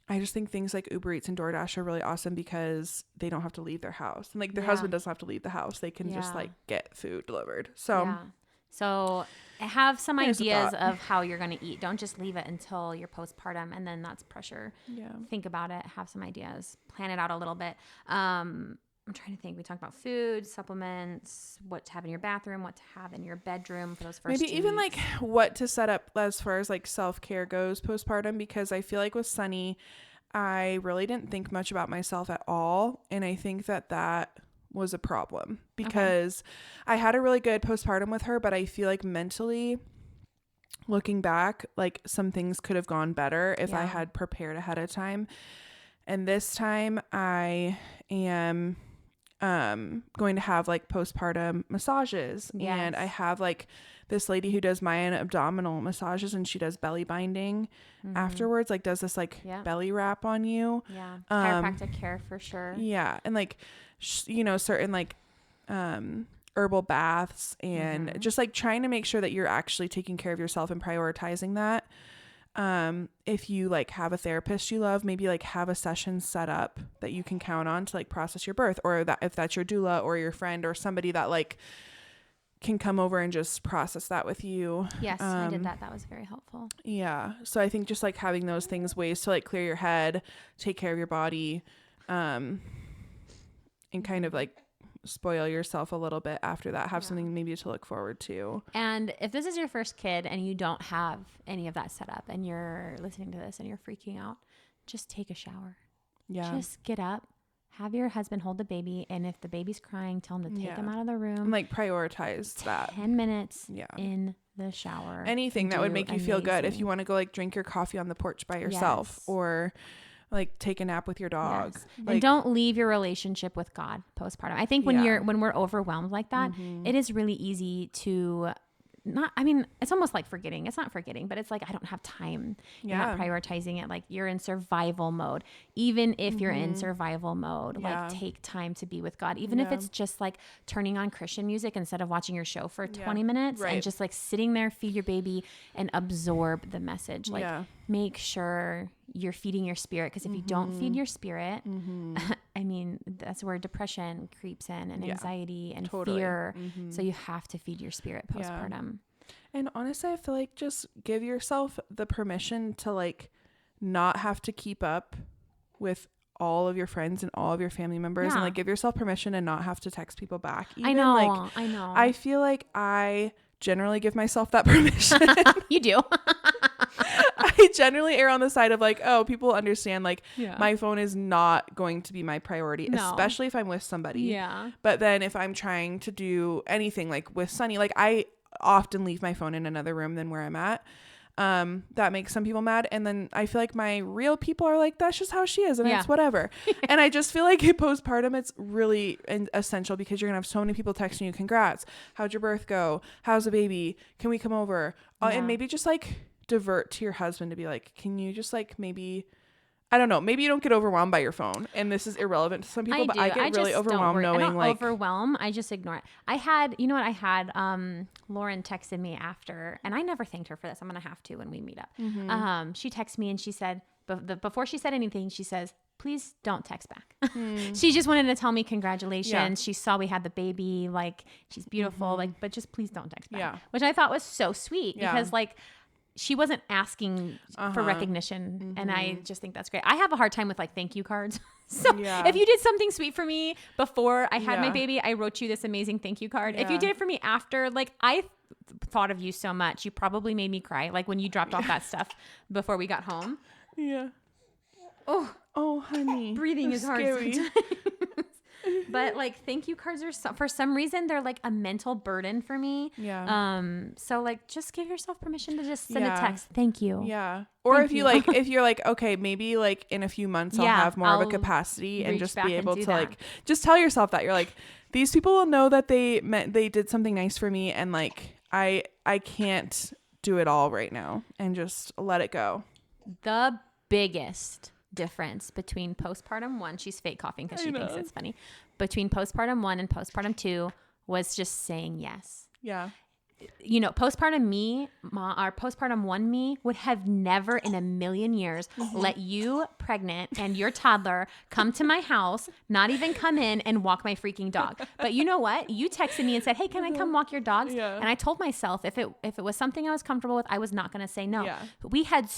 I just think things like Uber Eats and DoorDash are really awesome because they don't have to leave their house. And like their husband doesn't have to leave the house. They can just like get food delivered. So have some ideas of how you're going to eat. Don't just leave it until you're postpartum and then that's pressure. Yeah. Think about it. Have some ideas. Plan it out a little bit. I'm trying to think. We talked about food, supplements, what to have in your bathroom, what to have in your bedroom for those first maybe even weeks. Like what to set up as far as like self-care goes postpartum, because I feel like with Sunny, I really didn't think much about myself at all. And I think that was a problem because I had a really good postpartum with her, but I feel like mentally looking back, like some things could have gone better if I had prepared ahead of time. And this time I am going to have like postpartum massages and I have like this lady who does my abdominal massages and she does belly binding afterwards, like does this like belly wrap on you. Chiropractic care for sure. And like certain like herbal baths and just like trying to make sure that you're actually taking care of yourself and prioritizing that. If you like have a therapist you love, maybe like have a session set up that you can count on to like process your birth, or that if that's your doula or your friend or somebody that like can come over and just process that with you. Yes, I did that. That was very helpful. Yeah. So I think just like having those things, ways to like clear your head, take care of your body, and kind of like spoil yourself a little bit after that. Have something maybe to look forward to. And if this is your first kid and you don't have any of that set up and you're listening to this and you're freaking out, just take a shower. Just get up, have your husband hold the baby, and if the baby's crying, tell him to take him out of the room and like prioritize 10 minutes in the shower. Anything that would make you feel good. If you want to go like drink your coffee on the porch by yourself or like take a nap with your dog. Like, and don't leave your relationship with God postpartum. I think when we're overwhelmed like that, it is really easy to it's almost like forgetting. It's not forgetting, but it's like, I don't have time. You're not prioritizing it. Like you're in survival mode. Even if you're in survival mode, like take time to be with God. Even if it's just like turning on Christian music instead of watching your show for 20 minutes and just like sitting there, feed your baby and absorb the message. Like make sure you're feeding your spirit. Because if you don't feed your spirit, I mean, that's where depression creeps in and anxiety and fear. So you have to feed your spirit postpartum. And honestly, I feel like just give yourself the permission to like not have to keep up with all of your friends and all of your family members and like give yourself permission and not have to text people back. Even, I know. I feel like I generally give myself that permission. You do. I generally err on the side of like, oh, people understand like my phone is not going to be my priority, especially if I'm with somebody. Yeah. But then if I'm trying to do anything like with Sunny, like I often leave my phone in another room than where I'm at. That makes some people mad. And then I feel like my real people are like, that's just how she is. And it's whatever. And I just feel like postpartum, it's really essential because you're gonna have so many people texting you, congrats. How'd your birth go? How's the baby? Can we come over? And maybe just like divert to your husband to be like, can you just like maybe, I don't know, maybe you don't get overwhelmed by your phone, and this is irrelevant to some people, but I get really overwhelmed knowing I don't like overwhelm. I just ignore it. I had Lauren texted me after, and I never thanked her for this. I'm gonna have to when we meet up. She texted me and she said, before she said anything, she says, please don't text back. She just wanted to tell me congratulations. She saw we had the baby, like she's beautiful, like, but just please don't text back. Which I thought was so sweet because like she wasn't asking for recognition. And I just think that's great. I have a hard time with like thank you cards. So if you did something sweet for me before I had my baby, I wrote you this amazing thank you card. If you did it for me after, like I thought of you so much. You probably made me cry. Like when you dropped off that stuff before we got home. Yeah. Oh, honey. Breathing is hard sometimes. But like thank you cards are for some reason they're like a mental burden for me. So like just give yourself permission to just send a text. Thank you. Or if you're like, okay, maybe like in a few months I'll have more of a capacity and just be able to like just tell yourself that you're like, these people will know that they did something nice for me, and like I can't do it all right now, and just let it go. The biggest difference between postpartum 1, she's fake coughing because she thinks it's funny, between postpartum 1 and postpartum 2 was just saying yes. you know, postpartum me, our postpartum one me would have never in a million years let you pregnant and your toddler come to my house, not even come in and walk my freaking dog. But you know what? You texted me and said, hey, can I come walk your dogs? Yeah. And I told myself if it was something I was comfortable with, I was not going to say no. Yeah. We had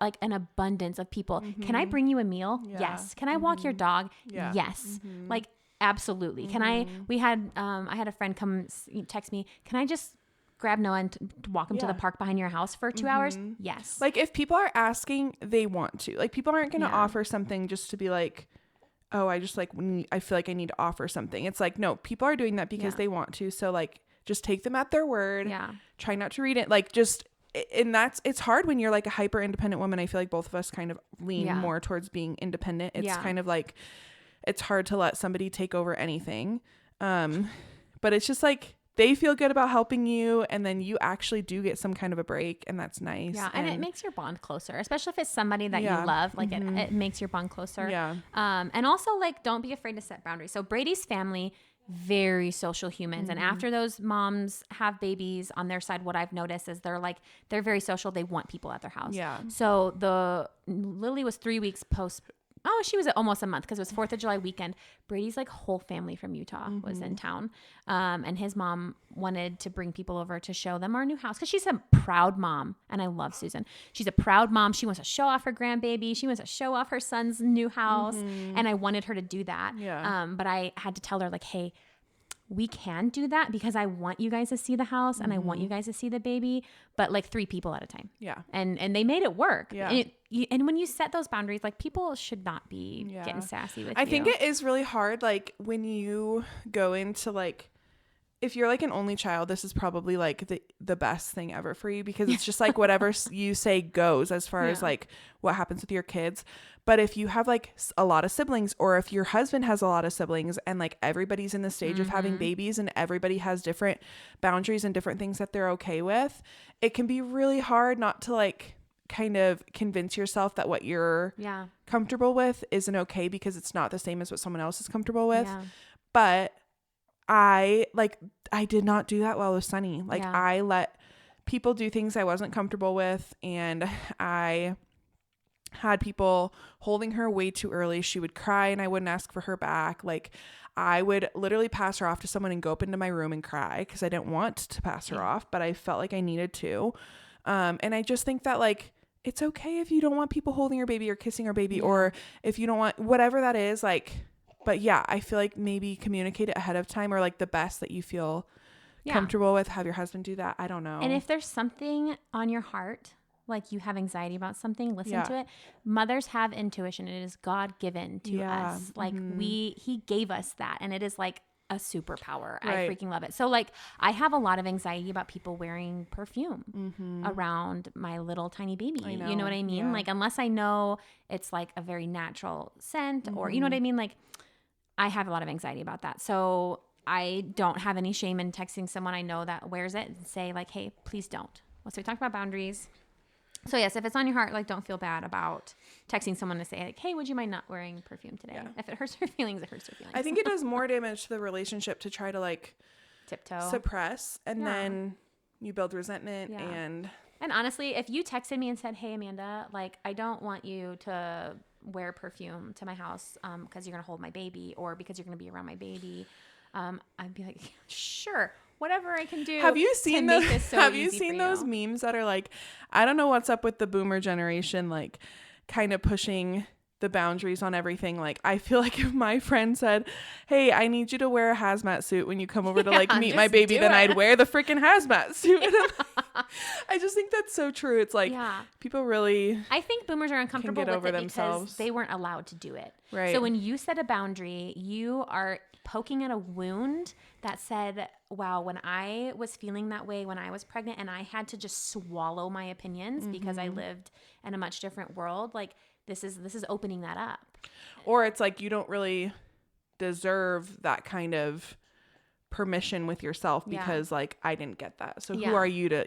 like an abundance of people. Can I bring you a meal? Yeah. Yes. Can I walk your dog? Yeah. Yes. Like, absolutely. Can I had a friend come text me, can I just grab Noah and walk him to the park behind your house for 2 hours? Yes. Like if people are asking, they want to. Like people aren't going to offer something just to be like, oh, I just like, I feel like I need to offer something. It's like, no, people are doing that because they want to. So like, just take them at their word. Yeah. Try not to read it. Like just, and it's hard when you're like a hyper independent woman. I feel like both of us kind of lean more towards being independent. It's kind of like, it's hard to let somebody take over anything. But it's just like, they feel good about helping you, and then you actually do get some kind of a break, and that's nice. Yeah, and it makes your bond closer, especially if it's somebody that you love. Like it makes your bond closer. Yeah. And also like don't be afraid to set boundaries. So Brady's family, very social humans, and after those moms have babies on their side, what I've noticed is they're very social. They want people at their house. Yeah. So Lily was 3 weeks post. Oh, she was almost a month because it was 4th of July weekend. Brady's like whole family from Utah was in town. And his mom wanted to bring people over to show them our new house because she's a proud mom. And I love Susan. She's a proud mom. She wants to show off her grandbaby. She wants to show off her son's new house. And I wanted her to do that. Yeah. But I had to tell her like, hey, we can do that because I want you guys to see the house and I want you guys to see the baby, but like 3 people at a time. Yeah. And they made it work. Yeah. And when you set those boundaries, like people should not be getting sassy with you. I think it is really hard. Like when you go into like, if you're like an only child, this is probably like the best thing ever for you because it's just like whatever you say goes as far as like what happens with your kids. But if you have like a lot of siblings, or if your husband has a lot of siblings and like everybody's in the stage of having babies and everybody has different boundaries and different things that they're okay with, it can be really hard not to like kind of convince yourself that what you're comfortable with isn't okay because it's not the same as what someone else is comfortable with. Yeah. But I did not do that well with Sunny. Like I let people do things I wasn't comfortable with, and I had people holding her way too early. She would cry and I wouldn't ask for her back. Like I would literally pass her off to someone and go up into my room and cry because I didn't want to pass her off, but I felt like I needed to. And I just think that like, it's okay if you don't want people holding your baby or kissing your baby, or if you don't want whatever that is, like, but yeah, I feel like maybe communicate it ahead of time, or like the best that you feel comfortable with, have your husband do that. I don't know. And if there's something on your heart, like you have anxiety about something, listen to it. Mothers have intuition. It is God-given to us. Like he gave us that, and it is like a superpower. Right. I freaking love it. So like I have a lot of anxiety about people wearing perfume around my little tiny baby. You know what I mean? Like unless I know it's like a very natural scent or you know what I mean? Like I have a lot of anxiety about that. So I don't have any shame in texting someone I know that wears it and say like, hey, please don't. So we talked about boundaries. So yes, if it's on your heart, like don't feel bad about texting someone to say like, hey, would you mind not wearing perfume today? Yeah. If it hurts her feelings, it hurts her feelings. I think it does more damage to the relationship to try to like tiptoe, suppress, and then you build resentment. And honestly, if you texted me and said, hey, Amanda, like I don't want you to wear perfume to my house because you're going to hold my baby or because you're going to be around my baby, I'd be like, sure. Whatever I can do. Have you seen those? Have you seen those memes that are like, I don't know what's up with the boomer generation, like kind of pushing the boundaries on everything. Like I feel like if my friend said, hey, I need you to wear a hazmat suit when you come over to like meet my baby, then I'd wear the freaking hazmat suit. I just think that's so true. It's like people really, I think boomers are uncomfortable with it themselves because they weren't allowed to do it. Right. So when you set a boundary, you are poking at a wound that said, wow, when I was feeling that way when I was pregnant and I had to just swallow my opinions because I lived in a much different world, like this is opening that up. Or it's like you don't really deserve that kind of permission with yourself because like I didn't get that. So who are you to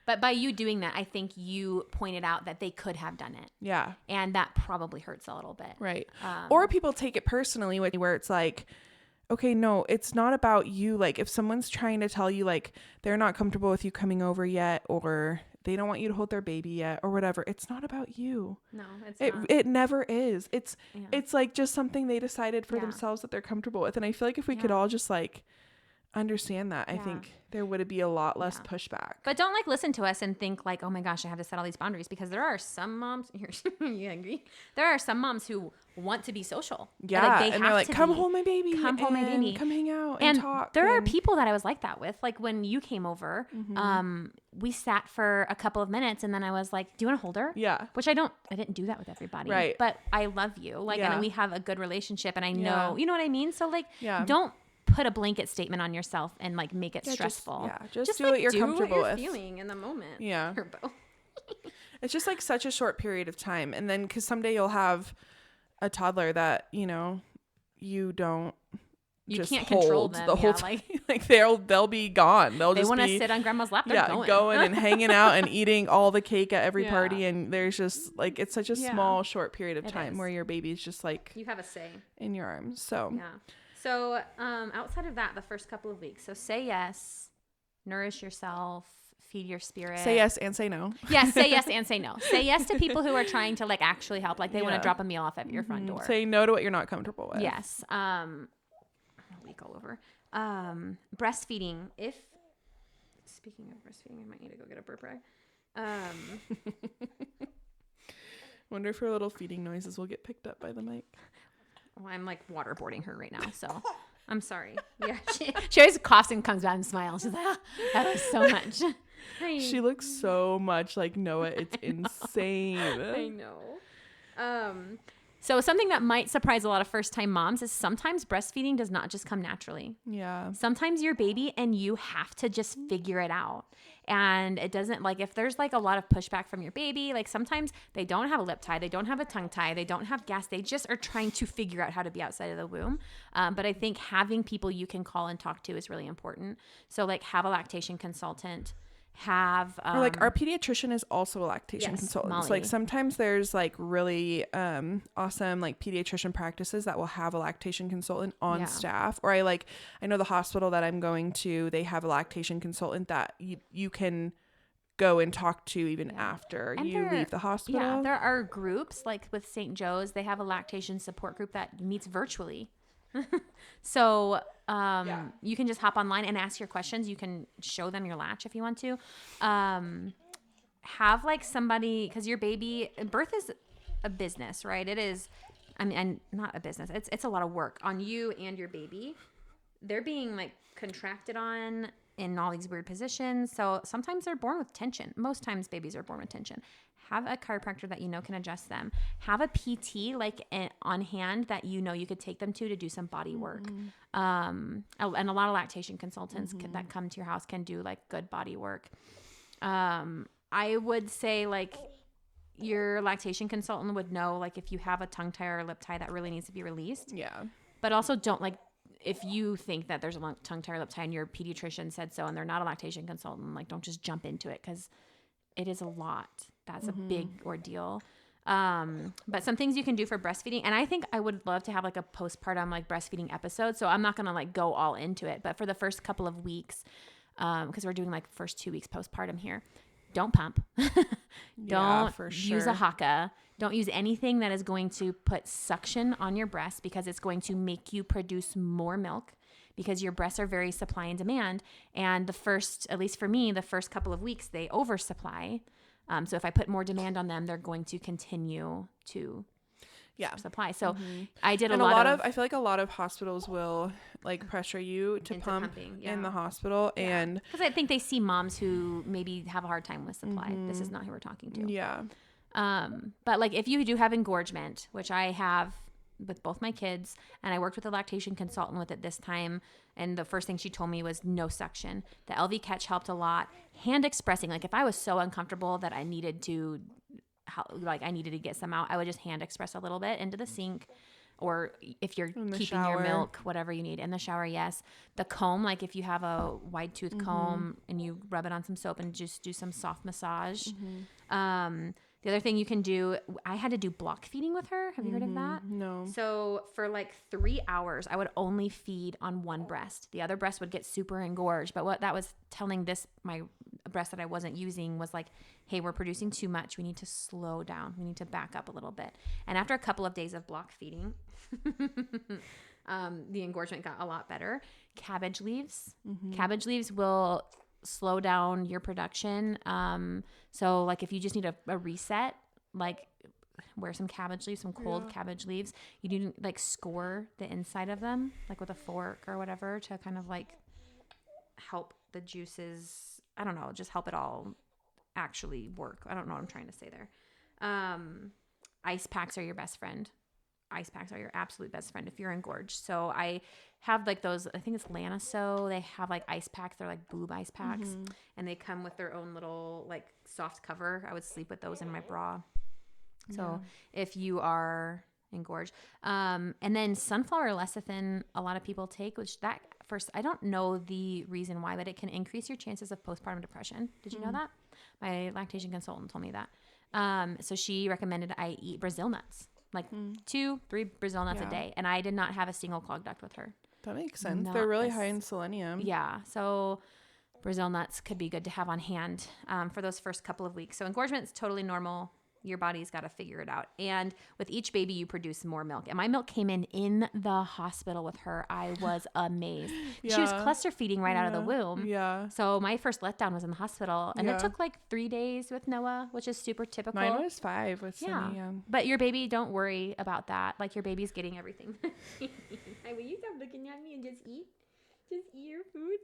But by you doing that, I think you pointed out that they could have done it. Yeah. And that probably hurts a little bit. Right. Or people take it personally where it's like, okay, no, it's not about you. Like if someone's trying to tell you like they're not comfortable with you coming over yet, or they don't want you to hold their baby yet, or whatever, it's not about you. No, it's not. It never is. It's like just something they decided for themselves that they're comfortable with. And I feel like if we could all just like understand that, I think there would be a lot less pushback. But don't like listen to us and think like, oh my gosh, I have to set all these boundaries, because there are some moms you agree? There are some moms who want to be social. Yeah. And they're like, come hold my baby. Come hold my baby. Come hang out and talk. There are people that I was like that with. Like when you came over, we sat for a couple of minutes and then I was like, do you want to hold her? Yeah. Which I didn't do that with everybody. Right. But I love you. Like, and we have a good relationship and I know, you know what I mean? So like, don't put a blanket statement on yourself and like make it stressful. Just do what you're comfortable with. Feeling in the moment. Yeah. It's just like such a short period of time. And then because someday you'll have a toddler that, you know, you don't just can't control them the whole time. Like they'll be gone. They want to sit on grandma's lap. They're going and hanging out and eating all the cake at every party. And there's just like, it's such a small, short period of time where your baby's just like, you have a say in your arms. So, So, outside of that, the first couple of weeks, so say yes, nourish yourself, feed your spirit. Say yes and say no. Yes, say yes and say no. Say yes to people who are trying to like actually help. Like they want to drop a meal off at your front door. Say no to what you're not comfortable with. Yes. Week all over. Breastfeeding. Speaking of breastfeeding, I might need to go get a burp rag. Wonder if her little feeding noises will get picked up by the mic. Well, I'm like waterboarding her right now, so I'm sorry. Yeah, she always coughs and comes back and smiles. She's like, oh, that was so much. She looks so much like Noah. It's insane. I know. So something that might surprise a lot of first-time moms is sometimes breastfeeding does not just come naturally. Yeah. Sometimes your baby and you have to just figure it out. And it doesn't, like, if there's like a lot of pushback from your baby, like sometimes they don't have a lip tie, they don't have a tongue tie, they don't have gas, they just are trying to figure out how to be outside of the womb. But I think having people you can call and talk to is really important. So like have a lactation consultant. Or like our pediatrician is also a lactation consultant. So like sometimes there's like really awesome like pediatrician practices that will have a lactation consultant on staff. Or I know the hospital that I'm going to, they have a lactation consultant that you can go and talk to even after you leave the hospital. Yeah, there are groups like with St. Joe's, they have a lactation support group that meets virtually. So you can just hop online and ask your questions. You can show them your latch if you want to. Have like somebody, because your baby, birth is a business, right? It is, I mean, and not a business. It's a lot of work on you and your baby. They're being like contracted on in all these weird positions. So sometimes they're born with tension. Most times babies are born with tension. Have a chiropractor that you know can adjust them. Have a PT like on hand that you know you could take them to do some body work. And a lot of lactation consultants that come to your house can do like good body work. I would say like your lactation consultant would know like if you have a tongue tie or a lip tie that really needs to be released. Yeah. But also don't like, if you think that there's a tongue tie or lip tie and your pediatrician said so and they're not a lactation consultant, like don't just jump into it because it is a lot. That's a big ordeal. But some things you can do for breastfeeding. And I think I would love to have like a postpartum like breastfeeding episode. So I'm not going to like go all into it, but for the first couple of weeks, because we're doing like first 2 weeks postpartum here, don't pump. Don't use a Haka. Don't use anything that is going to put suction on your breast because it's going to make you produce more milk because your breasts are very supply and demand. And the first, at least for me, the first couple of weeks, they oversupply. So if I put more demand on them, they're going to continue to supply. So I did a lot of, I feel like a lot of hospitals will like pressure you to pump in the hospital. And because I think they see moms who maybe have a hard time with supply. This is not who we're talking to. Yeah. But like if you do have engorgement, which I have with both my kids, and I worked with a lactation consultant with it this time, and the first thing she told me was no suction. The LV catch helped a lot. Hand expressing, like if I was so uncomfortable that I needed to get some out, I would just hand express a little bit into the sink, or if you're keeping your milk, whatever you need in the shower. Yes. The comb, like if you have a wide tooth comb and you rub it on some soap and just do some soft massage. The other thing you can do, I had to do block feeding with her. Have you heard of that? No. So for like 3 hours, I would only feed on one breast. The other breast would get super engorged. But what that was telling my breast that I wasn't using was like, hey, we're producing too much. We need to slow down. We need to back up a little bit. And after a couple of days of block feeding, the engorgement got a lot better. Cabbage leaves. Cabbage leaves will slow down your production. So like if you just need a reset, like wear some cabbage leaves, some cold cabbage leaves. You do like score the inside of them, like with a fork or whatever, to kind of like help the juices. I don't know, just help it all actually work. I don't know what I'm trying to say there. Ice packs are your best friend. Ice packs are your absolute best friend if you're engorged. So I have like those, I think it's Lanaso. They have like ice packs. They're like boob ice packs. And they come with their own little like soft cover. I would sleep with those in my bra. So if you are engorged. And then sunflower lecithin, a lot of people take, which that first, I don't know the reason why, but it can increase your chances of postpartum depression. Did you know that? My lactation consultant told me that. So she recommended I eat Brazil nuts. Like 2-3 Brazil nuts a day. And I did not have a single clogged duct with her. That makes sense. They're really high in selenium. Yeah. So Brazil nuts could be good to have on hand for those first couple of weeks. So engorgement is totally normal. Your body's got to figure it out. And with each baby, you produce more milk. And my milk came in the hospital with her. I was amazed. She was cluster feeding right out of the womb. Yeah. So my first letdown was in the hospital. And it took like 3 days with Noah, which is super typical. Mine was 5 with Cindy. Yeah. But your baby, don't worry about that. Like your baby's getting everything. Will you stop looking at me and just eat? Just eat your food.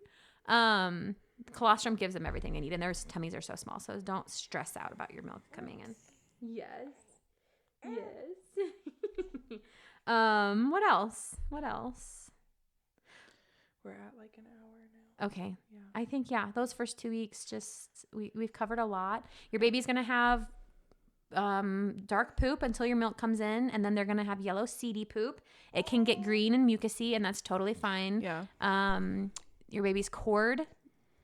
Colostrum gives them everything they need. And their tummies are so small. So don't stress out about your milk coming in. Yes. What else? We're at like an hour now. Okay. Yeah. I think, those first 2 weeks, just, we've covered a lot. Your baby's going to have, dark poop until your milk comes in. And then they're going to have yellow seedy poop. It can get green and mucousy, and that's totally fine. Yeah. Your baby's cord,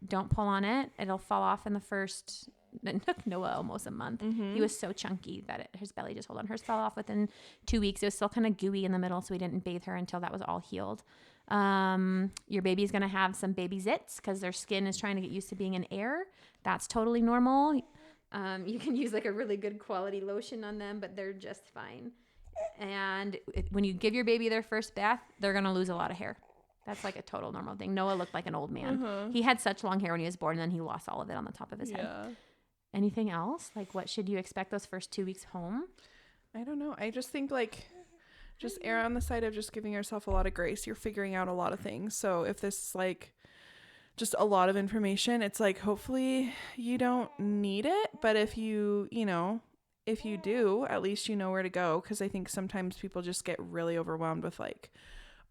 don't pull on it. It'll fall off in the first. It took Noah almost a month. He was so chunky that his belly just, hers fell off within 2 weeks. It was still kind of gooey in the middle, so we didn't bathe her until that was all healed. Your baby's going to have some baby zits because their skin is trying to get used to being in air. That's totally normal. You can use like a really good quality lotion on them, but they're just fine. And when you give your baby their first bath, they're going to lose a lot of hair. That's like a total normal thing. Noah looked like an old man. He had such long hair when he was born, and then he lost all of it on the top of his head. Anything else? Like, what should you expect those first 2 weeks home? I don't know. I just think like, just err on the side of just giving yourself a lot of grace. You're figuring out a lot of things. So if this is like just a lot of information, it's like, hopefully you don't need it. But if you do, at least you know where to go. Cause I think sometimes people just get really overwhelmed with like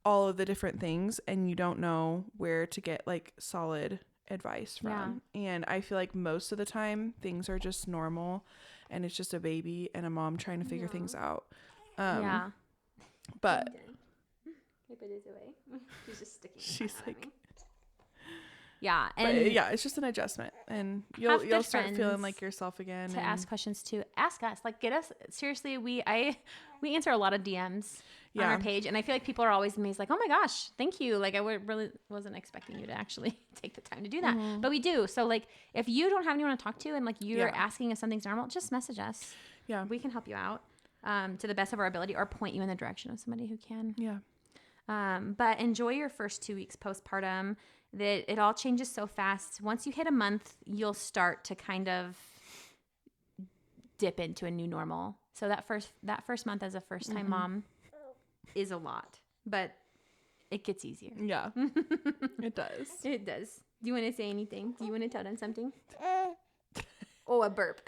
all of the different things, and you don't know where to get like solid advice from. And I feel like most of the time things are just normal, and it's just a baby and a mom trying to figure things out. But Keep it away. She's just sticking. She's like, and it's just an adjustment, and you'll start feeling like yourself again. To ask questions too. Ask us. Like, get us. Seriously, we answer a lot of DMs on our page, and I feel like people are always amazed. Like, oh my gosh, thank you. Like, I really wasn't expecting you to actually take the time to do that, but we do. So like, if you don't have anyone to talk to, and like you're asking if something's normal, just message us. Yeah, we can help you out to the best of our ability, or point you in the direction of somebody who can. But enjoy your first 2 weeks postpartum. That it all changes so fast. Once you hit a month, you'll start to kind of dip into a new normal. So that first month as a first time mom is a lot, but it gets easier. Yeah, it does. It does. Do you want to say anything? Do you want to tell them something? Oh, a burp.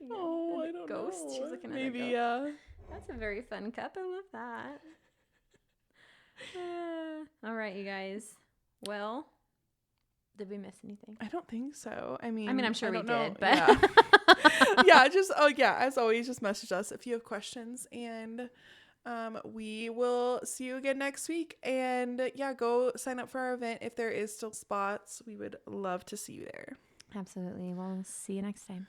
Oh, I don't ghost. know. She's looking at maybe, That's a very fun cup. I love that. All right, you guys. Well, did we miss anything? I don't think so. I mean, I'm sure we did, but as always, just message us if you have questions, and we will see you again next week. And go sign up for our event if there is still spots. We would love to see you there. Absolutely. We'll see you next time.